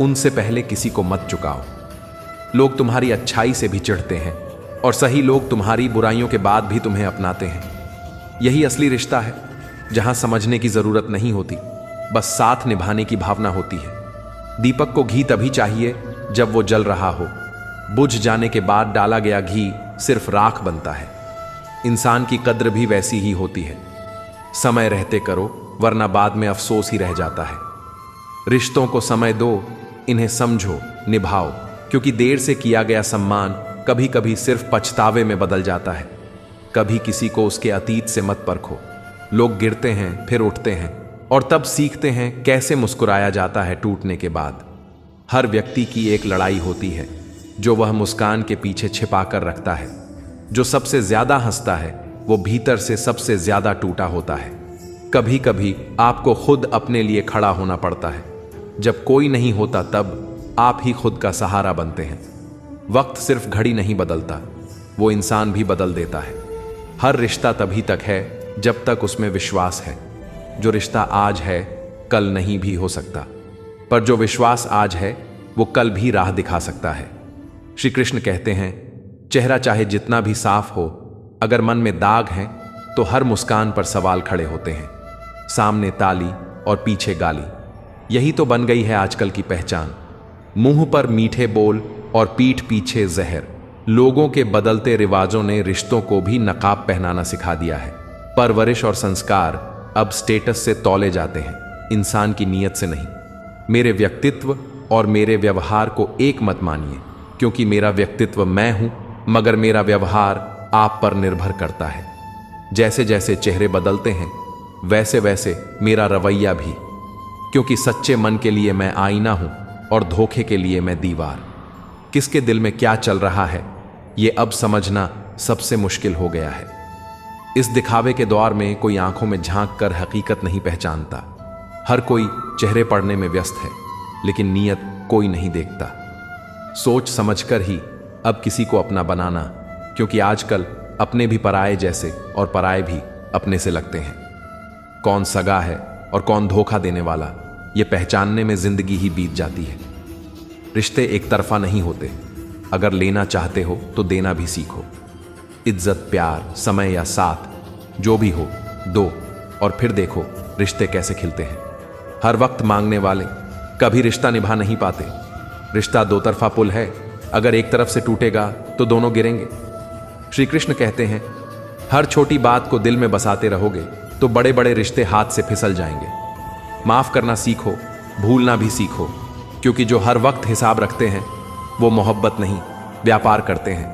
उनसे पहले किसी को मत चुकाओ। लोग तुम्हारी अच्छाई से भी चिढ़ते हैं और सही लोग तुम्हारी बुराइयों के बाद भी तुम्हें अपनाते हैं। यही असली रिश्ता है, जहां समझने की जरूरत नहीं होती, बस साथ निभाने की भावना होती है। दीपक को घी तभी चाहिए जब वो जल रहा हो। बुझ जाने के बाद डाला गया घी सिर्फ राख बनता है। इंसान की कद्र भी वैसी ही होती है। समय रहते करो, वरना बाद में अफसोस ही रह जाता है। रिश्तों को समय दो, इन्हें समझो, निभाओ, क्योंकि देर से किया गया सम्मान कभी कभी सिर्फ पछतावे में बदल जाता है। कभी किसी को उसके अतीत से मत परखो। लोग गिरते हैं, फिर उठते हैं और तब सीखते हैं कैसे मुस्कुराया जाता है टूटने के बाद। हर व्यक्ति की एक लड़ाई होती है जो वह मुस्कान के पीछे छिपा कर रखता है। जो सबसे ज्यादा हंसता है वो भीतर से सबसे ज्यादा टूटा होता है। कभी कभी आपको खुद अपने लिए खड़ा होना पड़ता है। जब कोई नहीं होता तब आप ही खुद का सहारा बनते हैं। वक्त सिर्फ घड़ी नहीं बदलता, वो इंसान भी बदल देता है। हर रिश्ता तभी तक है जब तक उसमें विश्वास है। जो रिश्ता आज है कल नहीं भी हो सकता, पर जो विश्वास आज है वो कल भी राह दिखा सकता है। श्री कृष्ण कहते हैं, चेहरा चाहे जितना भी साफ हो, अगर मन में दाग हैं तो हर मुस्कान पर सवाल खड़े होते हैं। सामने ताली और पीछे गाली, यही तो बन गई है आजकल की पहचान। मुंह पर मीठे बोल और पीठ पीछे जहर। लोगों के बदलते रिवाजों ने रिश्तों को भी नकाब पहनाना सिखा दिया है। परवरिश और संस्कार अब स्टेटस से तौले जाते हैं, इंसान की नीयत से नहीं। मेरे व्यक्तित्व और मेरे व्यवहार को एक मत मानिए, क्योंकि मेरा व्यक्तित्व मैं हूं, मगर मेरा व्यवहार आप पर निर्भर करता है। जैसे जैसे चेहरे बदलते हैं वैसे वैसे मेरा रवैया भी, क्योंकि सच्चे मन के लिए मैं आईना हूं और धोखे के लिए मैं दीवार। किसके दिल में क्या चल रहा है ये अब समझना सबसे मुश्किल हो गया है। इस दिखावे के दौर में कोई आंखों में झांक कर हकीकत नहीं पहचानता। हर कोई चेहरे पढ़ने में व्यस्त है, लेकिन नीयत कोई नहीं देखता। सोच समझकर ही अब किसी को अपना बनाना, क्योंकि आजकल अपने भी पराये जैसे और पराये भी अपने से लगते हैं। कौन सगा है और कौन धोखा देने वाला, ये पहचानने में जिंदगी ही बीत जाती है। रिश्ते एक तरफा नहीं होते। अगर लेना चाहते हो तो देना भी सीखो। इज्जत, प्यार, समय या साथ जो भी हो, दो और फिर देखो रिश्ते कैसे खिलते हैं। हर वक्त मांगने वाले कभी रिश्ता निभा नहीं पाते। रिश्ता दो तरफा पुल है, अगर एक तरफ से टूटेगा तो दोनों गिरेंगे। श्री कृष्ण कहते हैं, हर छोटी बात को दिल में बसाते रहोगे तो बड़े बड़े रिश्ते हाथ से फिसल जाएंगे। माफ करना सीखो, भूलना भी सीखो, क्योंकि जो हर वक्त हिसाब रखते हैं वो मोहब्बत नहीं, व्यापार करते हैं।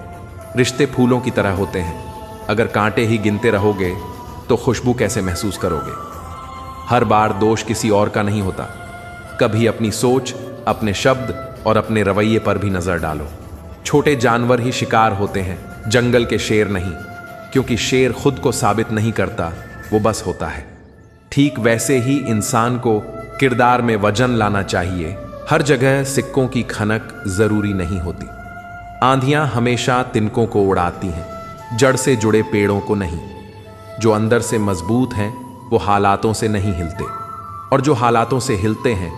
रिश्ते फूलों की तरह होते हैं, अगर कांटे ही गिनते रहोगे तो खुशबू कैसे महसूस करोगे। हर बार दोष किसी और का नहीं होता। कभी अपनी सोच, अपने शब्द और अपने रवैये पर भी नजर डालो। छोटे जानवर ही शिकार होते हैं, जंगल के शेर नहीं, क्योंकि शेर खुद को साबित नहीं करता, वो बस होता है। ठीक वैसे ही इंसान को किरदार में वजन लाना चाहिए। हर जगह सिक्कों की खनक जरूरी नहीं होती। आंधियां हमेशा तिनकों को उड़ाती हैं, जड़ से जुड़े पेड़ों को नहीं। जो अंदर से मजबूत हैं वो हालातों से नहीं हिलते, और जो हालातों से हिलते हैं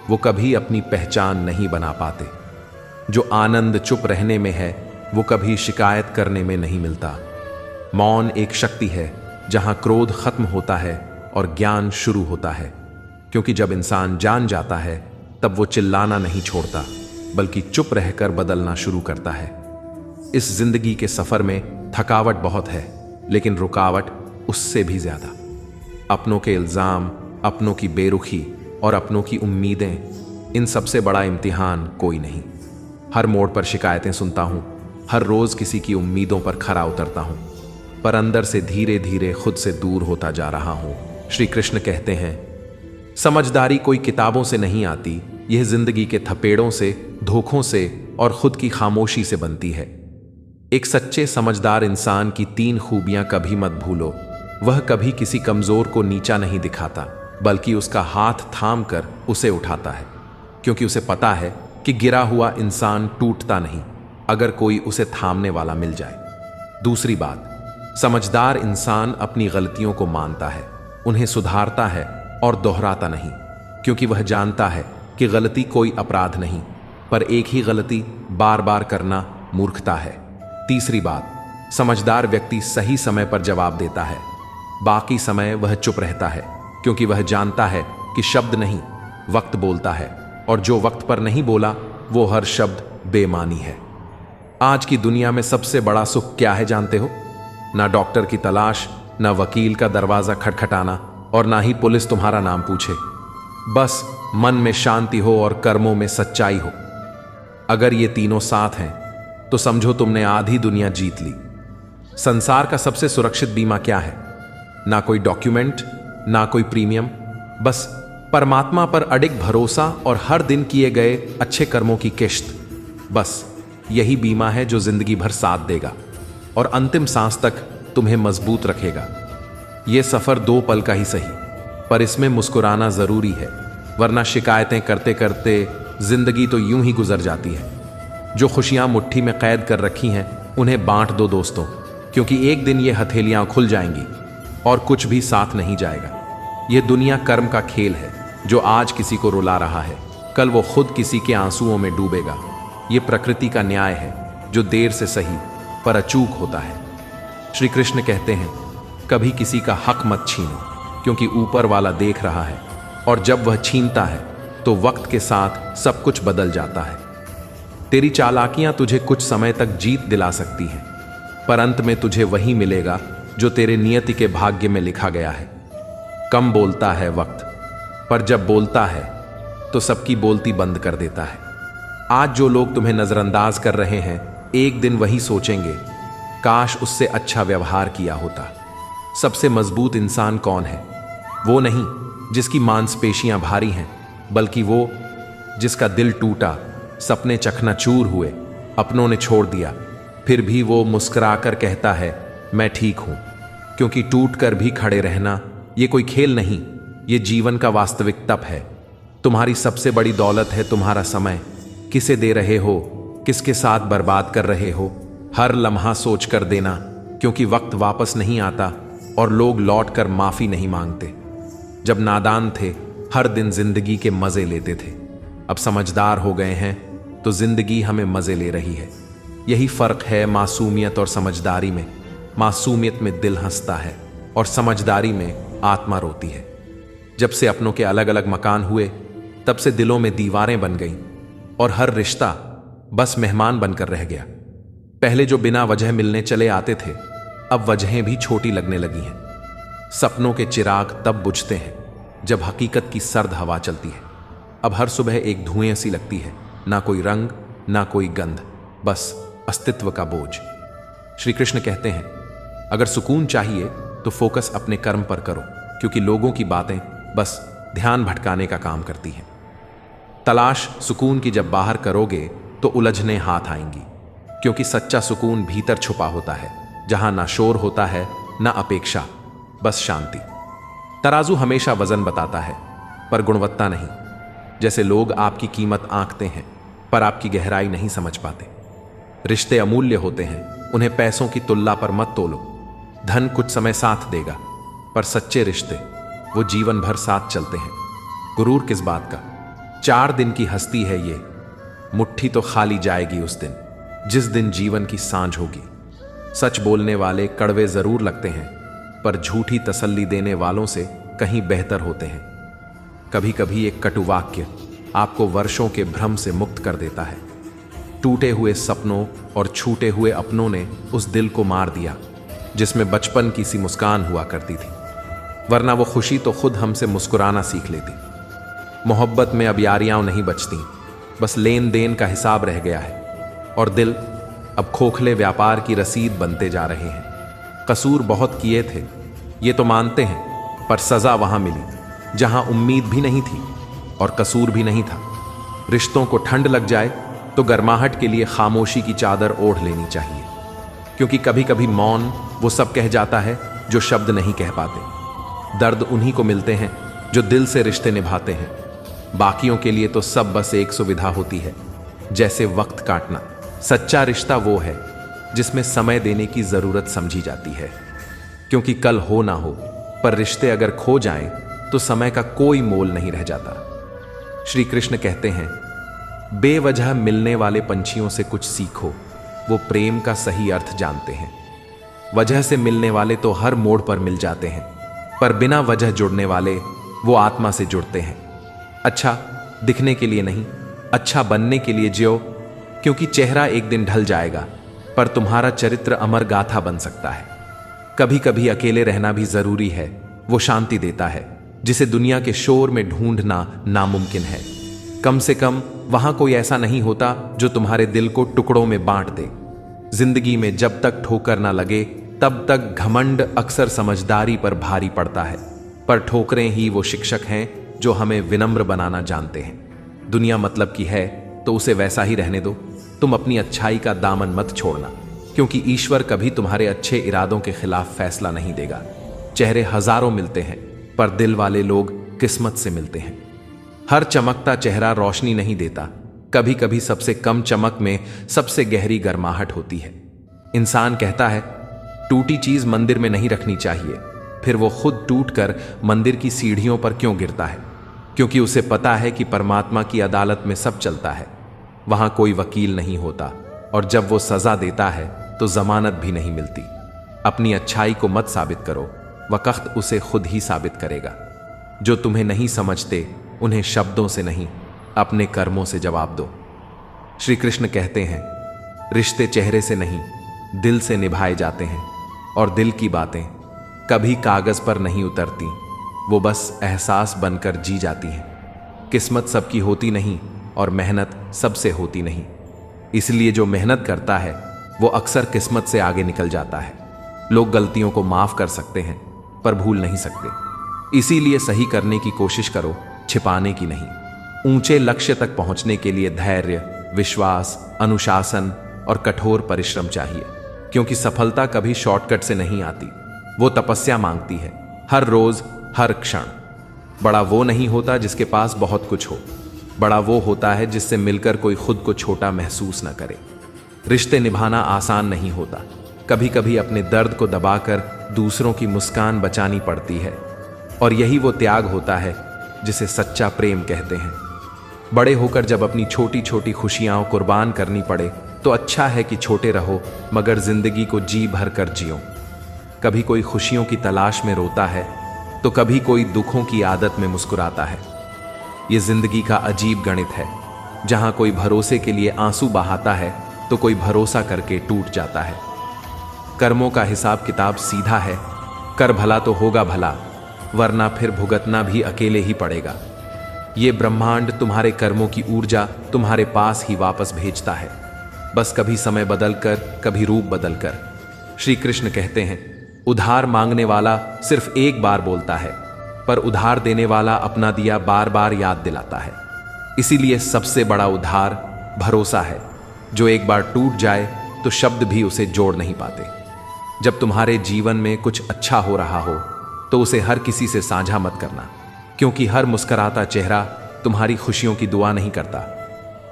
वो कभी अपनी पहचान नहीं बना पाते। जो आनंद चुप रहने में है वो कभी शिकायत करने में नहीं मिलता। मौन एक शक्ति है, जहां क्रोध खत्म होता है और ज्ञान शुरू होता है, क्योंकि जब इंसान जान जाता है तब वो चिल्लाना नहीं छोड़ता, बल्कि चुप रहकर बदलना शुरू करता है। इस जिंदगी के सफर में थकावट बहुत है, लेकिन रुकावट उससे भी ज्यादा। अपनों के इल्जाम, अपनों की बेरुखी और अपनों की उम्मीदें, इन सबसे बड़ा इम्तिहान कोई नहीं। हर मोड़ पर शिकायतें सुनता हूं, हर रोज किसी की उम्मीदों पर खरा उतरता हूं, पर अंदर से धीरे धीरे खुद से दूर होता जा रहा हूं। श्री कृष्ण कहते हैं, समझदारी कोई किताबों से नहीं आती, यह जिंदगी के थपेड़ों से, धोखों से और खुद की खामोशी से बनती है। एक सच्चे समझदार इंसान की 3 खूबियां कभी मत भूलो। वह कभी किसी कमजोर को नीचा नहीं दिखाता, बल्कि उसका हाथ थाम कर उसे उठाता है, क्योंकि उसे पता है कि गिरा हुआ इंसान टूटता नहीं अगर कोई उसे थामने वाला मिल जाए। दूसरी बात, समझदार इंसान अपनी गलतियों को मानता है, उन्हें सुधारता है और दोहराता नहीं, क्योंकि वह जानता है कि गलती कोई अपराध नहीं, पर एक ही गलती बार बार करना मूर्खता है। तीसरी बात, समझदार व्यक्ति सही समय पर जवाब देता है, बाकी समय वह चुप रहता है, क्योंकि वह जानता है कि शब्द नहीं, वक्त बोलता है, और जो वक्त पर नहीं बोला वो हर शब्द बेमानी है। आज की दुनिया में सबसे बड़ा सुख क्या है जानते हो? ना डॉक्टर की तलाश, ना वकील का दरवाजा खटखटाना, और ना ही पुलिस तुम्हारा नाम पूछे। बस मन में शांति हो और कर्मों में सच्चाई हो। अगर ये तीनों साथ हैं तो समझो तुमने आधी दुनिया जीत ली। संसार का सबसे सुरक्षित बीमा क्या है? ना कोई डॉक्यूमेंट, ना कोई प्रीमियम, बस परमात्मा पर अडिग भरोसा और हर दिन किए गए अच्छे कर्मों की किश्त। बस यही बीमा है जो जिंदगी भर साथ देगा और अंतिम सांस तक तुम्हें मजबूत रखेगा। यह सफर 2 पल का ही सही, पर इसमें मुस्कुराना जरूरी है, वरना शिकायतें करते करते जिंदगी तो यूं ही गुजर जाती है। जो खुशियां मुट्ठी में कैद कर रखी हैं उन्हें बांट दो दोस्तों, क्योंकि एक दिन ये हथेलियां खुल जाएंगी और कुछ भी साथ नहीं जाएगा। यह दुनिया कर्म का खेल है, जो आज किसी को रुला रहा है कल वो खुद किसी के आंसुओं में डूबेगा। ये प्रकृति का न्याय है, जो देर से सही पर अचूक होता है। श्री कृष्ण कहते हैं, कभी किसी का हक मत छीनो, क्योंकि ऊपर वाला देख रहा है, और जब वह छीनता है तो वक्त के साथ सब कुछ बदल जाता है। तेरी चालाकियां तुझे कुछ समय तक जीत दिला सकती हैं, पर अंत में तुझे वही मिलेगा जो तेरे नियति के भाग्य में लिखा गया है। कम बोलता है वक्त, पर जब बोलता है तो सबकी बोलती बंद कर देता है। आज जो लोग तुम्हें नजरअंदाज कर रहे हैं, एक दिन वही सोचेंगे, काश उससे अच्छा व्यवहार किया होता। सबसे मजबूत इंसान कौन है? वो नहीं जिसकी मांसपेशियां भारी हैं, बल्कि वो जिसका दिल टूटा, सपने चकनाचूर हुए, अपनों ने छोड़ दिया, फिर भी वो मुस्कुराकर कहता है, मैं ठीक हूं। क्योंकि टूट कर भी खड़े रहना ये कोई खेल नहीं, ये जीवन का वास्तविक तप है। तुम्हारी सबसे बड़ी दौलत है तुम्हारा समय। किसे दे रहे हो, किसके साथ बर्बाद कर रहे हो, हर लम्हा सोच कर देना, क्योंकि वक्त वापस नहीं आता और लोग लौट कर माफी नहीं मांगते। जब नादान थे हर दिन जिंदगी के मजे लेते थे, अब समझदार हो गए हैं तो जिंदगी हमें मजे ले रही है। यही फर्क है मासूमियत और समझदारी में। मासूमियत में दिल हंसता है और समझदारी में आत्मा रोती है। जब से अपनों के अलग अलग मकान हुए तब से दिलों में दीवारें बन गईं और हर रिश्ता बस मेहमान बनकर रह गया। पहले जो बिना वजह मिलने चले आते थे अब वजहें भी छोटी लगने लगी हैं। सपनों के चिराग तब बुझते हैं जब हकीकत की सर्द हवा चलती है। अब हर सुबह एक धुएं सी लगती है, ना कोई रंग ना कोई गंध, बस अस्तित्व का बोझ। श्री कृष्ण कहते हैं, अगर सुकून चाहिए तो फोकस अपने कर्म पर करो, क्योंकि लोगों की बातें बस ध्यान भटकाने का काम करती हैं। तलाश सुकून की जब बाहर करोगे तो उलझने हाथ आएंगी, क्योंकि सच्चा सुकून भीतर छुपा होता है, जहां ना शोर होता है ना अपेक्षा, बस शांति। तराजू हमेशा वजन बताता है पर गुणवत्ता नहीं। जैसे लोग आपकी कीमत आंकते हैं पर आपकी गहराई नहीं समझ पाते। रिश्ते अमूल्य होते हैं, उन्हें पैसों की तुलना पर मत तोलो। धन कुछ समय साथ देगा पर सच्चे रिश्ते वो जीवन भर साथ चलते हैं। गुरूर किस बात का, 4 दिन की हस्ती है ये, मुट्ठी तो खाली जाएगी उस दिन जिस दिन जीवन की सांझ होगी। सच बोलने वाले कड़वे जरूर लगते हैं पर झूठी तसल्ली देने वालों से कहीं बेहतर होते हैं। कभी कभी एक कटु वाक्य आपको वर्षों के भ्रम से मुक्त कर देता है। टूटे हुए सपनों और छूटे हुए अपनों ने उस दिल को मार दिया जिसमें बचपन की सी मुस्कान हुआ करती थी, वरना वो खुशी तो खुद हमसे मुस्कुराना सीख लेती। मोहब्बत में अब यारियां नहीं बचती, बस लेन देन का हिसाब रह गया है और दिल अब खोखले व्यापार की रसीद बनते जा रहे हैं। कसूर बहुत किए थे ये तो मानते हैं, पर सजा वहां मिली जहां उम्मीद भी नहीं थी और कसूर भी नहीं था। रिश्तों को ठंड लग जाए तो गर्माहट के लिए खामोशी की चादर ओढ़ लेनी चाहिए, क्योंकि कभी कभी मौन वो सब कह जाता है जो शब्द नहीं कह पाते। दर्द उन्हीं को मिलते हैं जो दिल से रिश्ते निभाते हैं। बाकियों के लिए तो सब बस एक सुविधा होती है, जैसे वक्त काटना। सच्चा रिश्ता वो है जिसमें समय देने की जरूरत समझी जाती है, क्योंकि कल हो ना हो पर रिश्ते अगर खो जाएं तो समय का कोई मोल नहीं रह जाता। श्री कृष्ण कहते हैं, बेवजह मिलने वाले पंछियों से कुछ सीखो, वो प्रेम का सही अर्थ जानते हैं। वजह से मिलने वाले तो हर मोड़ पर मिल जाते हैं, पर बिना वजह जुड़ने वाले वो आत्मा से जुड़ते हैं। अच्छा दिखने के लिए नहीं, अच्छा बनने के लिए जियो, क्योंकि चेहरा एक दिन ढल जाएगा पर तुम्हारा चरित्र अमर गाथा बन सकता है। कभी कभी अकेले रहना भी जरूरी है, वो शांति देता है जिसे दुनिया के शोर में ढूंढना नामुमकिन है। कम से कम वहां कोई ऐसा नहीं होता जो तुम्हारे दिल को टुकड़ों में बांट दे। जिंदगी में जब तक ठोकर ना लगे तब तक घमंड अक्सर समझदारी पर भारी पड़ता है, पर ठोकरें ही वो शिक्षक हैं जो हमें विनम्र बनाना जानते हैं। दुनिया मतलब की है तो उसे वैसा ही रहने दो। तुम अपनी अच्छाई का दामन मत छोड़ना, क्योंकि ईश्वर कभी तुम्हारे अच्छे इरादों के खिलाफ फैसला नहीं देगा। चेहरे हजारों मिलते हैं पर दिल वाले लोग किस्मत से मिलते हैं। हर चमकता चेहरा रोशनी नहीं देता, कभी कभी सबसे कम चमक में सबसे गहरी गर्माहट होती है। इंसान कहता है टूटी चीज मंदिर में नहीं रखनी चाहिए, फिर वो खुद टूटकर मंदिर की सीढ़ियों पर क्यों गिरता है? क्योंकि उसे पता है कि परमात्मा की अदालत में सब चलता है, वहां कोई वकील नहीं होता, और जब वो सजा देता है तो जमानत भी नहीं मिलती। अपनी अच्छाई को मत साबित करो, वक्त उसे खुद ही साबित करेगा। जो तुम्हें नहीं समझते उन्हें शब्दों से नहीं, अपने कर्मों से जवाब दो। श्री कृष्ण कहते हैं, रिश्ते चेहरे से नहीं दिल से निभाए जाते हैं, और दिल की बातें कभी कागज पर नहीं उतरती, वो बस एहसास बनकर जी जाती हैं। किस्मत सबकी होती नहीं और मेहनत सबसे होती नहीं, इसलिए जो मेहनत करता है वो अक्सर किस्मत से आगे निकल जाता है। लोग गलतियों को माफ कर सकते हैं पर भूल नहीं सकते, इसीलिए सही करने की कोशिश करो, छिपाने की नहीं। ऊंचे लक्ष्य तक पहुंचने के लिए धैर्य, विश्वास, अनुशासन और कठोर परिश्रम चाहिए, क्योंकि सफलता कभी शॉर्टकट से नहीं आती। वो तपस्या मांगती है, हर रोज हर क्षण। बड़ा वो नहीं होता जिसके पास बहुत कुछ हो, बड़ा वो होता है जिससे मिलकर कोई खुद को छोटा महसूस न करे। रिश्ते निभाना आसान नहीं होता, कभी कभी अपने दर्द को दबाकर दूसरों की मुस्कान बचानी पड़ती है, और यही वो त्याग होता है जिसे सच्चा प्रेम कहते हैं। बड़े होकर जब अपनी छोटी छोटी खुशियां कुर्बान करनी पड़े तो अच्छा है कि छोटे रहो मगर जिंदगी को जी भर कर जियो। कभी कोई खुशियों की तलाश में रोता है तो कभी कोई दुखों की आदत में मुस्कुराता है। ये जिंदगी का अजीब गणित है, जहां कोई भरोसे के लिए आंसू बहाता है तो कोई भरोसा करके टूट जाता है। कर्मों का हिसाब किताब सीधा है, कर भला तो होगा भला, वरना फिर भुगतना भी अकेले ही पड़ेगा। ये ब्रह्मांड तुम्हारे कर्मों की ऊर्जा तुम्हारे पास ही वापस भेजता है, बस कभी समय बदलकर, कभी रूप बदलकर। श्री कृष्ण कहते हैं, उधार मांगने वाला सिर्फ एक बार बोलता है, पर उधार देने वाला अपना दिया बार बार याद दिलाता है। इसीलिए सबसे बड़ा उधार भरोसा है, जो एक बार टूट जाए तो शब्द भी उसे जोड़ नहीं पाते। जब तुम्हारे जीवन में कुछ अच्छा हो रहा हो तो उसे हर किसी से साझा मत करना, क्योंकि हर मुस्कुराता चेहरा तुम्हारी खुशियों की दुआ नहीं करता।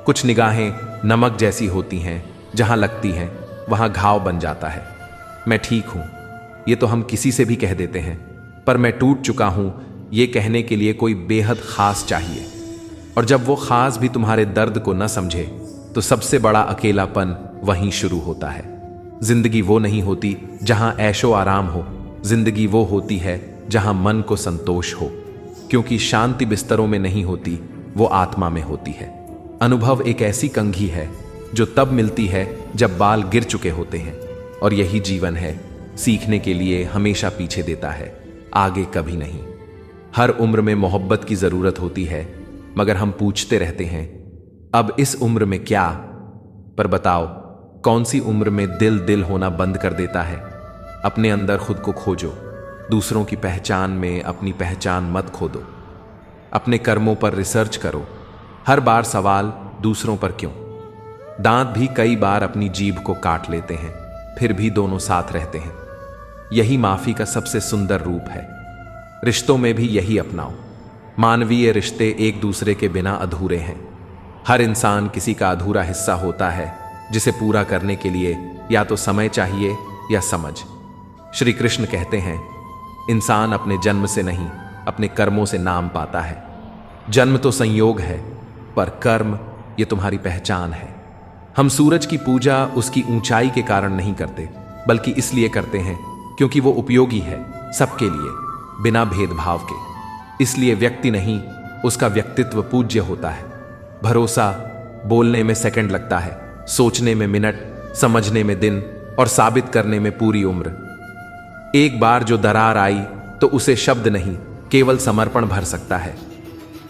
कुछ निगाहें नमक जैसी होती हैं, जहां लगती हैं वहां घाव बन जाता है। मैं ठीक हूं, ये तो हम किसी से भी कह देते हैं, पर मैं टूट चुका हूं, ये कहने के लिए कोई बेहद खास चाहिए। और जब वो खास भी तुम्हारे दर्द को न समझे तो सबसे बड़ा अकेलापन वहीं शुरू होता है। जिंदगी वो नहीं होती जहां ऐशो आराम हो, जिंदगी वो होती है जहां मन को संतोष हो, क्योंकि शांति बिस्तरों में नहीं होती, वो आत्मा में होती है। अनुभव एक ऐसी कंघी है जो तब मिलती है जब बाल गिर चुके होते हैं, और यही जीवन है, सीखने के लिए हमेशा पीछे देता है, आगे कभी नहीं। हर उम्र में मोहब्बत की जरूरत होती है, मगर हम पूछते रहते हैं अब इस उम्र में क्या। पर बताओ, कौन सी उम्र में दिल दिल होना बंद कर देता है? अपने अंदर खुद को खोजो, दूसरों की पहचान में अपनी पहचान मत खो दो। अपने कर्मों पर रिसर्च करो, हर बार सवाल दूसरों पर क्यों। दांत भी कई बार अपनी जीभ को काट लेते हैं, फिर भी दोनों साथ रहते हैं। यही माफी का सबसे सुंदर रूप है। रिश्तों में भी यही अपनाओ। मानवीय रिश्ते एक दूसरे के बिना अधूरे हैं। हर इंसान किसी का अधूरा हिस्सा होता है, जिसे पूरा करने के लिए या तो समय चाहिए या समझ। श्री कृष्ण कहते हैं, इंसान अपने जन्म से नहीं, अपने कर्मों से नाम पाता है। जन्म तो संयोग है, पर कर्म ये तुम्हारी पहचान है। हम सूरज की पूजा उसकी ऊंचाई के कारण नहीं करते, बल्कि इसलिए करते हैं क्योंकि वो उपयोगी है सबके लिए, बिना भेदभाव के। इसलिए व्यक्ति नहीं, उसका व्यक्तित्व पूज्य होता है। भरोसा बोलने में सेकंड लगता है, सोचने में मिनट, समझने में दिन, और साबित करने में पूरी उम्र। एक बार जो दरार आई तो उसे शब्द नहीं, केवल समर्पण भर सकता है।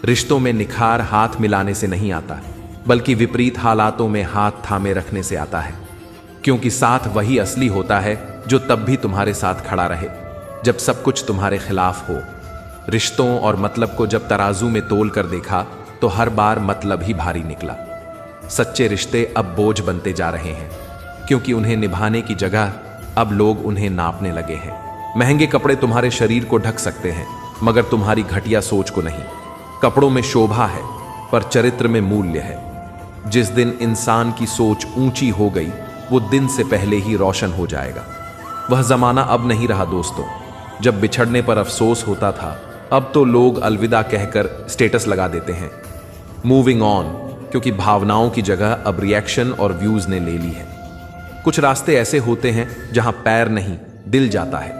रिश्तों में निखार हाथ मिलाने से नहीं आता, बल्कि विपरीत हालातों में हाथ थामे रखने से आता है। क्योंकि साथ वही असली होता है जो तब भी तुम्हारे साथ खड़ा रहे जब सब कुछ तुम्हारे खिलाफ हो। रिश्तों और मतलब को जब तराजू में तोल कर देखा तो हर बार मतलब ही भारी निकला। सच्चे रिश्ते अब बोझ बनते जा रहे हैं, क्योंकि उन्हें निभाने की जगह अब लोग उन्हें नापने लगे हैं। महंगे कपड़े तुम्हारे शरीर को ढक सकते हैं, मगर तुम्हारी घटिया सोच को नहीं। कपड़ों में शोभा है, पर चरित्र में मूल्य है। जिस दिन इंसान की सोच ऊंची हो गई, वो दिन से पहले ही रोशन हो जाएगा। वह जमाना अब नहीं रहा दोस्तों, जब बिछड़ने पर अफसोस होता था। अब तो लोग अलविदा कहकर स्टेटस लगा देते हैं, मूविंग ऑन, क्योंकि भावनाओं की जगह अब रिएक्शन और व्यूज ने ले ली है। कुछ रास्ते ऐसे होते हैं जहां पैर नहीं, दिल जाता है,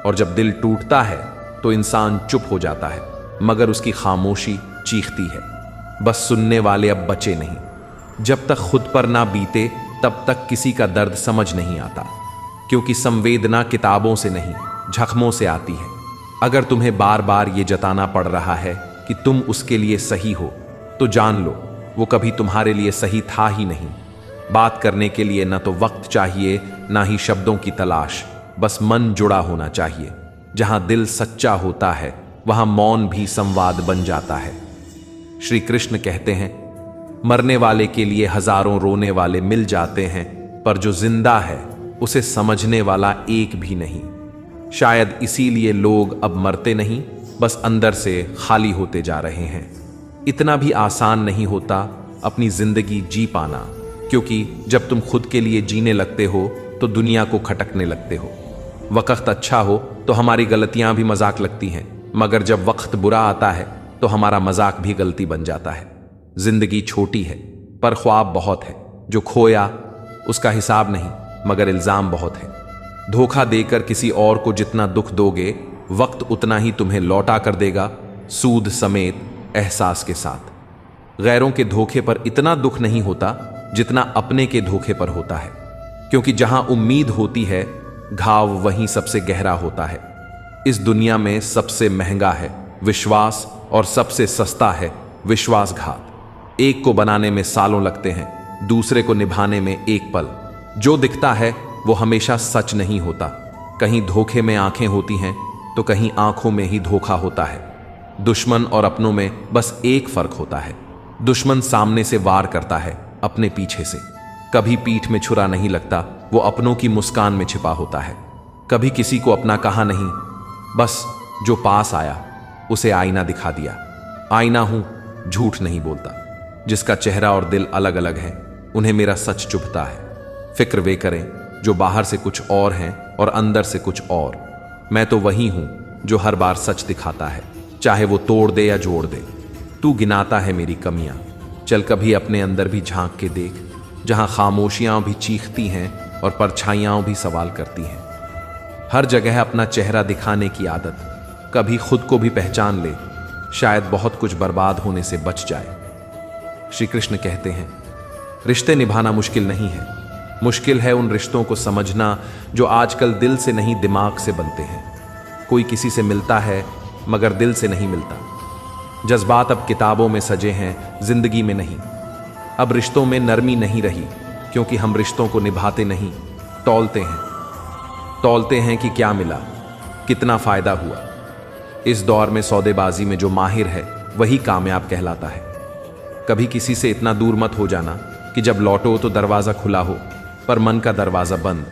और जब दिल टूटता है तो इंसान चुप हो जाता है, मगर उसकी खामोशी चीखती है। बस सुनने वाले अब बचे नहीं। जब तक खुद पर ना बीते तब तक किसी का दर्द समझ नहीं आता, क्योंकि संवेदना किताबों से नहीं, जख्मों से आती है। अगर तुम्हें बार बार ये जताना पड़ रहा है कि तुम उसके लिए सही हो, तो जान लो वो कभी तुम्हारे लिए सही था ही नहीं। बात करने के लिए ना तो वक्त चाहिए, ना ही शब्दों की तलाश, बस मन जुड़ा होना चाहिए। जहां दिल सच्चा होता है वहां मौन भी संवाद बन जाता है। श्री कृष्ण कहते हैं, मरने वाले के लिए हजारों रोने वाले मिल जाते हैं, पर जो जिंदा है उसे समझने वाला एक भी नहीं। शायद इसीलिए लोग अब मरते नहीं, बस अंदर से खाली होते जा रहे हैं। इतना भी आसान नहीं होता अपनी जिंदगी जी पाना, क्योंकि जब तुम खुद के लिए जीने लगते हो तो दुनिया को खटकने लगते हो। वक्त अच्छा हो तो हमारी गलतियां भी मजाक लगती हैं, मगर जब वक्त बुरा आता है तो हमारा मजाक भी गलती बन जाता है। जिंदगी छोटी है पर ख्वाब बहुत है। जो खोया उसका हिसाब नहीं, मगर इल्जाम बहुत है। धोखा देकर किसी और को जितना दुख दोगे, वक्त उतना ही तुम्हें लौटा कर देगा, सूद समेत, एहसास के साथ। गैरों के धोखे पर इतना दुख नहीं होता जितना अपने के धोखे पर होता है, क्योंकि जहां उम्मीद होती है घाव वहीं सबसे गहरा होता है। इस दुनिया में सबसे महंगा है विश्वास और सबसे सस्ता है विश्वासघात। एक को बनाने में सालों लगते हैं, दूसरे को निभाने में एक पल। जो दिखता है वो हमेशा सच नहीं होता। कहीं धोखे में आंखें होती हैं तो कहीं आंखों में ही धोखा होता है। दुश्मन और अपनों में बस एक फर्क होता है। दुश्मन सामने से वार करता है, अपने पीछे से। कभी पीठ में छुरा नहीं लगता, वो अपनों की मुस्कान में छिपा होता है। कभी किसी को अपना कहा नहीं, बस जो पास आया उसे आईना दिखा दिया। आईना हूं, झूठ नहीं बोलता। जिसका चेहरा और दिल अलग अलग है, उन्हें मेरा सच चुभता है। फिक्र वे करें जो बाहर से कुछ और हैं और अंदर से कुछ और। मैं तो वही हूं जो हर बार सच दिखाता है, चाहे वो तोड़ दे या जोड़ दे। तू गिनाता है मेरी कमियां, चल कभी अपने अंदर भी झांक के देख, जहां खामोशियां भी चीखती हैं और परछाइयां भी सवाल करती हैं। हर जगह अपना चेहरा दिखाने की आदत, कभी खुद को भी पहचान ले, शायद बहुत कुछ बर्बाद होने से बच जाए। श्री कृष्ण कहते हैं, रिश्ते निभाना मुश्किल नहीं है, मुश्किल है उन रिश्तों को समझना जो आजकल दिल से नहीं दिमाग से बनते हैं। कोई किसी से मिलता है मगर दिल से नहीं मिलता। जज्बात अब किताबों में सजे हैं, जिंदगी में नहीं। अब रिश्तों में नरमी नहीं रही, क्योंकि हम रिश्तों को निभाते नहीं, तौलते हैं। तौलते हैं कि क्या मिला, कितना फायदा हुआ। इस दौर में सौदेबाजी में जो माहिर है वही कामयाब कहलाता है। कभी किसी से इतना दूर मत हो जाना कि जब लौटो तो दरवाजा खुला हो पर मन का दरवाजा बंद।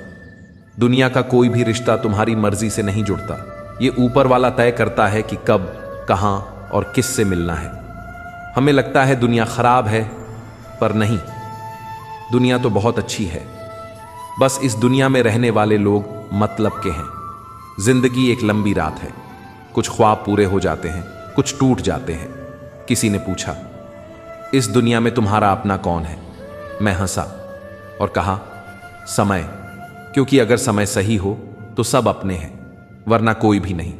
दुनिया का कोई भी रिश्ता तुम्हारी मर्जी से नहीं जुड़ता। ये ऊपर वाला तय करता है कि कब, कहां और किस से मिलना है। हमें लगता है दुनिया खराब है, पर नहीं, दुनिया तो बहुत अच्छी है। बस इस दुनिया में रहने वाले लोग मतलब के हैं। जिंदगी एक लंबी रात है, कुछ ख्वाब पूरे हो जाते हैं, कुछ टूट जाते हैं। किसी ने पूछा, इस दुनिया में तुम्हारा अपना कौन है? मैं हंसा और कहा, समय। क्योंकि अगर समय सही हो तो सब अपने हैं, वरना कोई भी नहीं।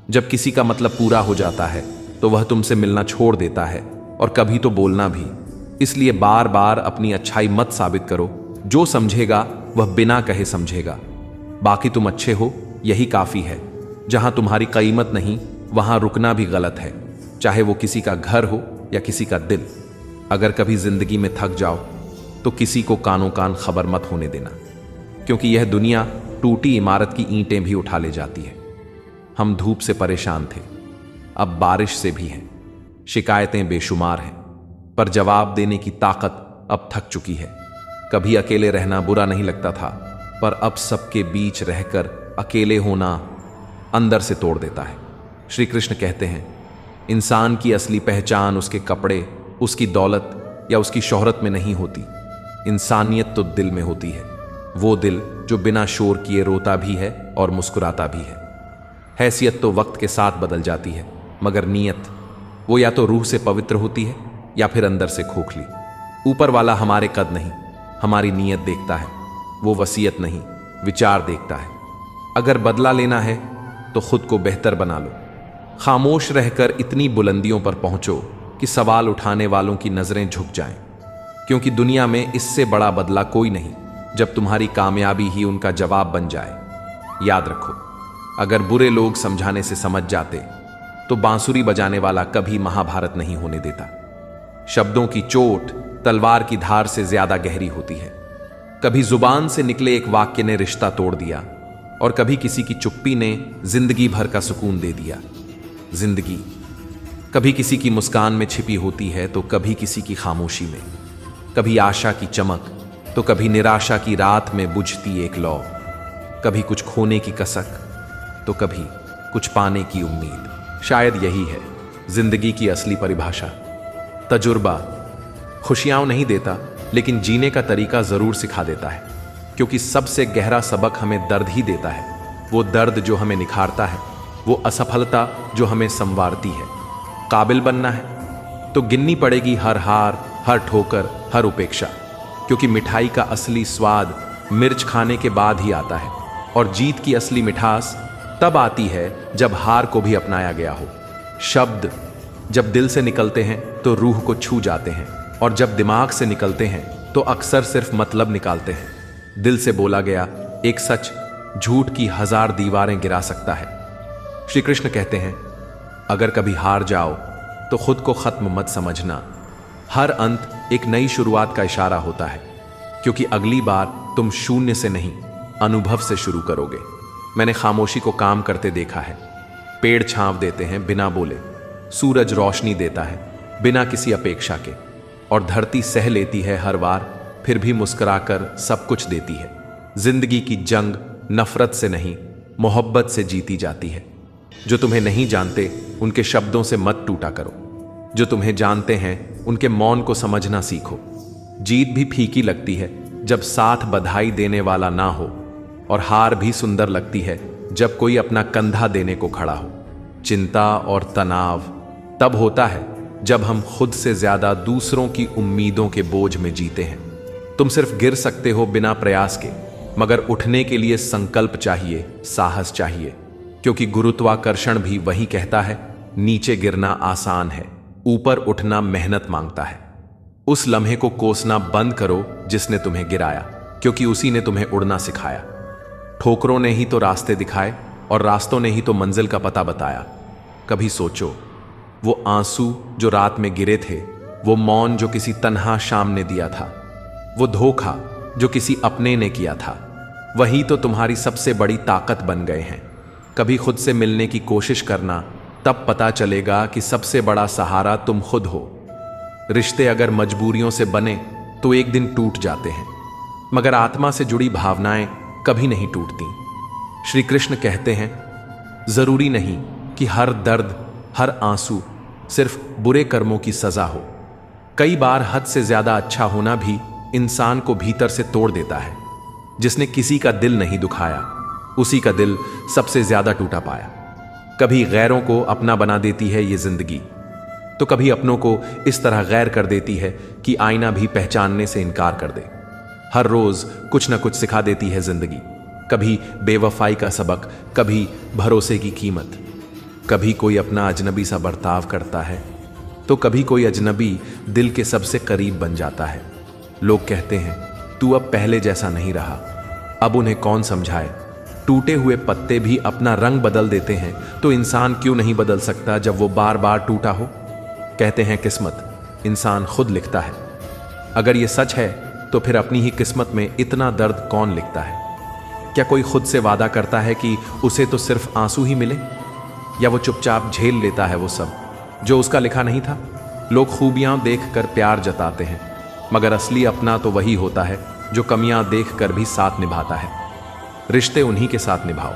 जब किसी का मतलब पूरा हो जाता है तो वह तुमसे मिलना छोड़ देता है, और कभी तो बोलना भी। इसलिए बार बार अपनी अच्छाई मत साबित करो। जो समझेगा वह बिना कहे समझेगा। बाकी तुम अच्छे हो, यही काफी है। जहां तुम्हारी कीमत नहीं, वहां रुकना भी गलत है, चाहे वो किसी का घर हो या किसी का दिल। अगर कभी जिंदगी में थक जाओ तो किसी को कानों कान खबर मत होने देना, क्योंकि यह दुनिया टूटी इमारत की ईंटें भी उठा ले जाती है। हम धूप से परेशान थे, अब बारिश से भी हैं। शिकायतें बेशुमार हैं, पर जवाब देने की ताकत अब थक चुकी है। कभी अकेले रहना बुरा नहीं लगता था, पर अब सबके बीच रहकर अकेले होना अंदर से तोड़ देता है। श्री कृष्ण कहते हैं, इंसान की असली पहचान उसके कपड़े, उसकी दौलत या उसकी शोहरत में नहीं होती। इंसानियत तो दिल में होती है। वो दिल जो बिना शोर किए रोता भी है और मुस्कुराता भी है। हैसियत तो वक्त के साथ बदल जाती है, मगर नीयत, वो या तो रूह से पवित्र होती है या फिर अंदर से खोखली। ऊपर वाला हमारे कद नहीं, हमारी नीयत देखता है। वो वसीयत नहीं, विचार देखता है। अगर बदला लेना है तो खुद को बेहतर बना लो। खामोश रहकर इतनी बुलंदियों पर पहुंचो कि सवाल उठाने वालों की नजरें झुक जाएं, क्योंकि दुनिया में इससे बड़ा बदला कोई नहीं जब तुम्हारी कामयाबी ही उनका जवाब बन जाए। याद रखो, अगर बुरे लोग समझाने से समझ जाते तो बांसुरी बजाने वाला कभी महाभारत नहीं होने देता। शब्दों की चोट तलवार की धार से ज्यादा गहरी होती है। कभी जुबान से निकले एक वाक्य ने रिश्ता तोड़ दिया, और कभी किसी की चुप्पी ने जिंदगी भर का सुकून दे दिया। जिंदगी कभी किसी की मुस्कान में छिपी होती है तो कभी किसी की खामोशी में। कभी आशा की चमक तो कभी निराशा की रात में बुझती एक लौ। कभी कुछ खोने की कसक तो कभी कुछ पाने की उम्मीद। शायद यही है जिंदगी की असली परिभाषा। तजुर्बा खुशियां नहीं देता, लेकिन जीने का तरीका जरूर सिखा देता है, क्योंकि सबसे गहरा सबक हमें दर्द ही देता है। वो दर्द जो हमें निखारता है, वो असफलता जो हमें संवारती है। काबिल बनना है तो गिननी पड़ेगी हर हार, हर ठोकर, हर उपेक्षा, क्योंकि मिठाई का असली स्वाद मिर्च खाने के बाद ही आता है, और जीत की असली मिठास तब आती है जब हार को भी अपनाया गया हो। शब्द जब दिल से निकलते हैं तो रूह को छू जाते हैं, और जब दिमाग से निकलते हैं तो अक्सर सिर्फ मतलब निकालते हैं। दिल से बोला गया एक सच झूठ की 1000 दीवारें गिरा सकता है। श्री कृष्ण कहते हैं, अगर कभी हार जाओ तो खुद को खत्म मत समझना। हर अंत एक नई शुरुआत का इशारा होता है, क्योंकि अगली बार तुम शून्य से नहीं, अनुभव से शुरू करोगे। मैंने खामोशी को काम करते देखा है। पेड़ छांव देते हैं बिना बोले, सूरज रोशनी देता है बिना किसी अपेक्षा के, और धरती सह लेती है हर बार, फिर भी मुस्कुराकर सब कुछ देती है। जिंदगी की जंग नफरत से नहीं, मोहब्बत से जीती जाती है। जो तुम्हें नहीं जानते उनके शब्दों से मत टूटा करो, जो तुम्हें जानते हैं उनके मौन को समझना सीखो। जीत भी फीकी लगती है जब साथ बधाई देने वाला ना हो, और हार भी सुंदर लगती है जब कोई अपना कंधा देने को खड़ा हो। चिंता और तनाव तब होता है जब हम खुद से ज्यादा दूसरों की उम्मीदों के बोझ में जीते हैं। तुम सिर्फ गिर सकते हो बिना प्रयास के, मगर उठने के लिए संकल्प चाहिए, साहस चाहिए, क्योंकि गुरुत्वाकर्षण भी वही कहता है, नीचे गिरना आसान है, ऊपर उठना मेहनत मांगता है। उस लम्हे को कोसना बंद करो जिसने तुम्हें गिराया, क्योंकि उसी ने तुम्हें उड़ना सिखाया। ठोकरों ने ही तो रास्ते दिखाए, और रास्तों ने ही तो मंजिल का पता बताया। कभी सोचो, वो आंसू जो रात में गिरे थे, वो मौन जो किसी तन्हा शाम ने दिया था, वो धोखा जो किसी अपने ने किया था, वही तो तुम्हारी सबसे बड़ी ताकत बन गए हैं। कभी खुद से मिलने की कोशिश करना, तब पता चलेगा कि सबसे बड़ा सहारा तुम खुद हो। रिश्ते अगर मजबूरियों से बने तो एक दिन टूट जाते हैं, मगर आत्मा से जुड़ी भावनाएं कभी नहीं टूटती। श्री कृष्ण कहते हैं, जरूरी नहीं कि हर दर्द, हर आंसू सिर्फ बुरे कर्मों की सजा हो। कई बार हद से ज्यादा अच्छा होना भी इंसान को भीतर से तोड़ देता है। जिसने किसी का दिल नहीं दुखाया, उसी का दिल सबसे ज्यादा टूटा पाया। कभी गैरों को अपना बना देती है ये जिंदगी, तो कभी अपनों को इस तरह गैर कर देती है कि आईना भी पहचानने से इनकार कर दे। हर रोज कुछ न कुछ सिखा देती है जिंदगी, कभी बेवफाई का सबक, कभी भरोसे की कीमत। कभी कोई अपना अजनबी सा बर्ताव करता है, तो कभी कोई अजनबी दिल के सबसे करीब बन जाता है। लोग कहते हैं, तू अब पहले जैसा नहीं रहा। अब उन्हें कौन समझाए? टूटे हुए पत्ते भी अपना रंग बदल देते हैं, तो इंसान क्यों नहीं बदल सकता जब वो बार बार टूटा हो? कहते हैं किस्मत इंसान खुद लिखता है। अगर ये सच है तो फिर अपनी ही किस्मत में इतना दर्द कौन लिखता है? क्या कोई खुद से वादा करता है कि उसे तो सिर्फ आंसू ही मिले, या वो चुपचाप झेल लेता है वो सब जो उसका लिखा नहीं था? लोग खूबियां देखकर प्यार जताते हैं, मगर असली अपना तो वही होता है जो कमियां देखकर भी साथ निभाता है। रिश्ते उन्हीं के साथ निभाओ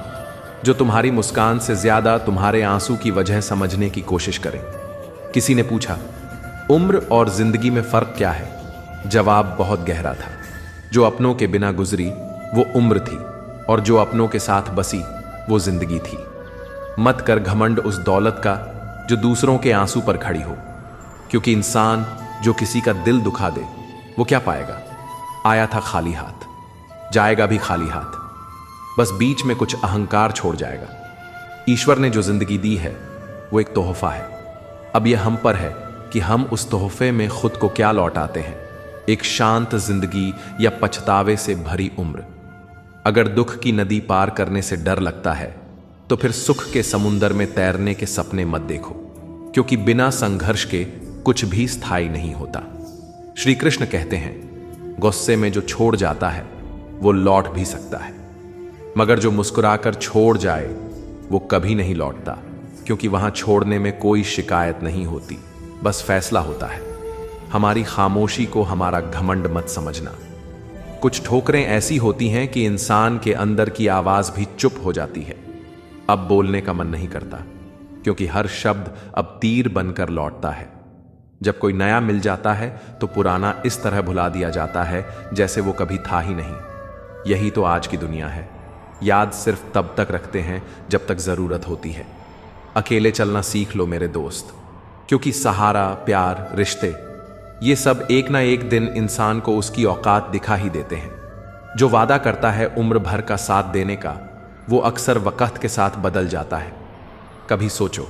जो तुम्हारी मुस्कान से ज्यादा तुम्हारे आंसू की वजह समझने की कोशिश करें। किसी ने पूछा, उम्र और जिंदगी में फर्क क्या है? जवाब बहुत गहरा था। जो अपनों के बिना गुजरी वो उम्र थी, और जो अपनों के साथ बसी वो जिंदगी थी। मत कर घमंड उस दौलत का जो दूसरों के आंसू पर खड़ी हो, क्योंकि इंसान जो किसी का दिल दुखा दे वो क्या पाएगा? आया था खाली हाथ, जाएगा भी खाली हाथ, बस बीच में कुछ अहंकार छोड़ जाएगा। ईश्वर ने जो जिंदगी दी है वो एक तोहफा है। अब यह हम पर है कि हम उस तोहफे में खुद को क्या लौटाते हैं, एक शांत जिंदगी या पछतावे से भरी उम्र। अगर दुख की नदी पार करने से डर लगता है तो फिर सुख के समुंदर में तैरने के सपने मत देखो, क्योंकि बिना संघर्ष के कुछ भी स्थायी नहीं होता। श्री कृष्ण कहते हैं, गुस्से में जो छोड़ जाता है वो लौट भी सकता है, मगर जो मुस्कुराकर छोड़ जाए वो कभी नहीं लौटता, क्योंकि वहां छोड़ने में कोई शिकायत नहीं होती, बस फैसला होता है। हमारी खामोशी को हमारा घमंड मत समझना। कुछ ठोकरें ऐसी होती हैं कि इंसान के अंदर की आवाज भी चुप हो जाती है। अब बोलने का मन नहीं करता, क्योंकि हर शब्द अब तीर बनकर लौटता है। जब कोई नया मिल जाता है तो पुराना इस तरह भुला दिया जाता है जैसे वो कभी था ही नहीं। यही तो आज की दुनिया है। याद सिर्फ तब तक रखते हैं जब तक जरूरत होती है। अकेले चलना सीख लो मेरे दोस्त, क्योंकि सहारा, प्यार, रिश्ते ये सब एक ना एक दिन इंसान को उसकी औकात दिखा ही देते हैं। जो वादा करता है उम्र भर का साथ देने का, वो अक्सर वक्त के साथ बदल जाता है। कभी सोचो,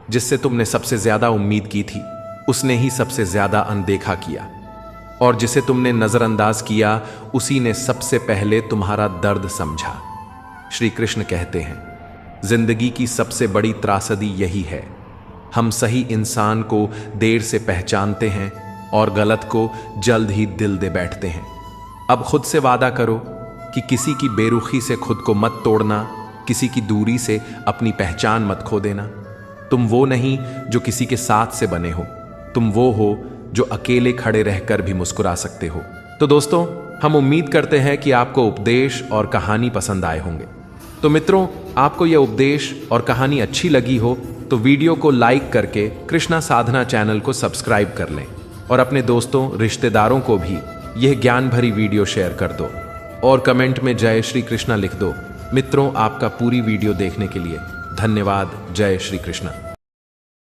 जिससे तुमने सबसे ज्यादा उम्मीद की थी उसने ही सबसे ज्यादा अनदेखा किया, और जिसे तुमने नजरअंदाज किया उसी ने सबसे पहले तुम्हारा दर्द समझा। श्री कृष्ण कहते हैं, जिंदगी की सबसे बड़ी त्रासदी यही है, हम सही इंसान को देर से पहचानते हैं और गलत को जल्द ही दिल दे बैठते हैं। अब खुद से वादा करो कि किसी की बेरुखी से खुद को मत तोड़ना, किसी की दूरी से अपनी पहचान मत खो देना। तुम वो नहीं जो किसी के साथ से बने हो, तुम वो हो जो अकेले खड़े रहकर भी मुस्कुरा सकते हो। तो दोस्तों, हम उम्मीद करते हैं कि आपको उपदेश और कहानी पसंद आए होंगे। तो मित्रों, आपको यह उपदेश और कहानी अच्छी लगी हो तो वीडियो को लाइक करके कृष्णा साधना चैनल को सब्सक्राइब कर लें और अपने दोस्तों, रिश्तेदारों को भी यह ज्ञान भरी वीडियो शेयर कर दो और कमेंट में जय श्री कृष्णा लिख दो। मित्रों, आपका पूरी वीडियो देखने के लिए धन्यवाद। जय श्री कृष्णा।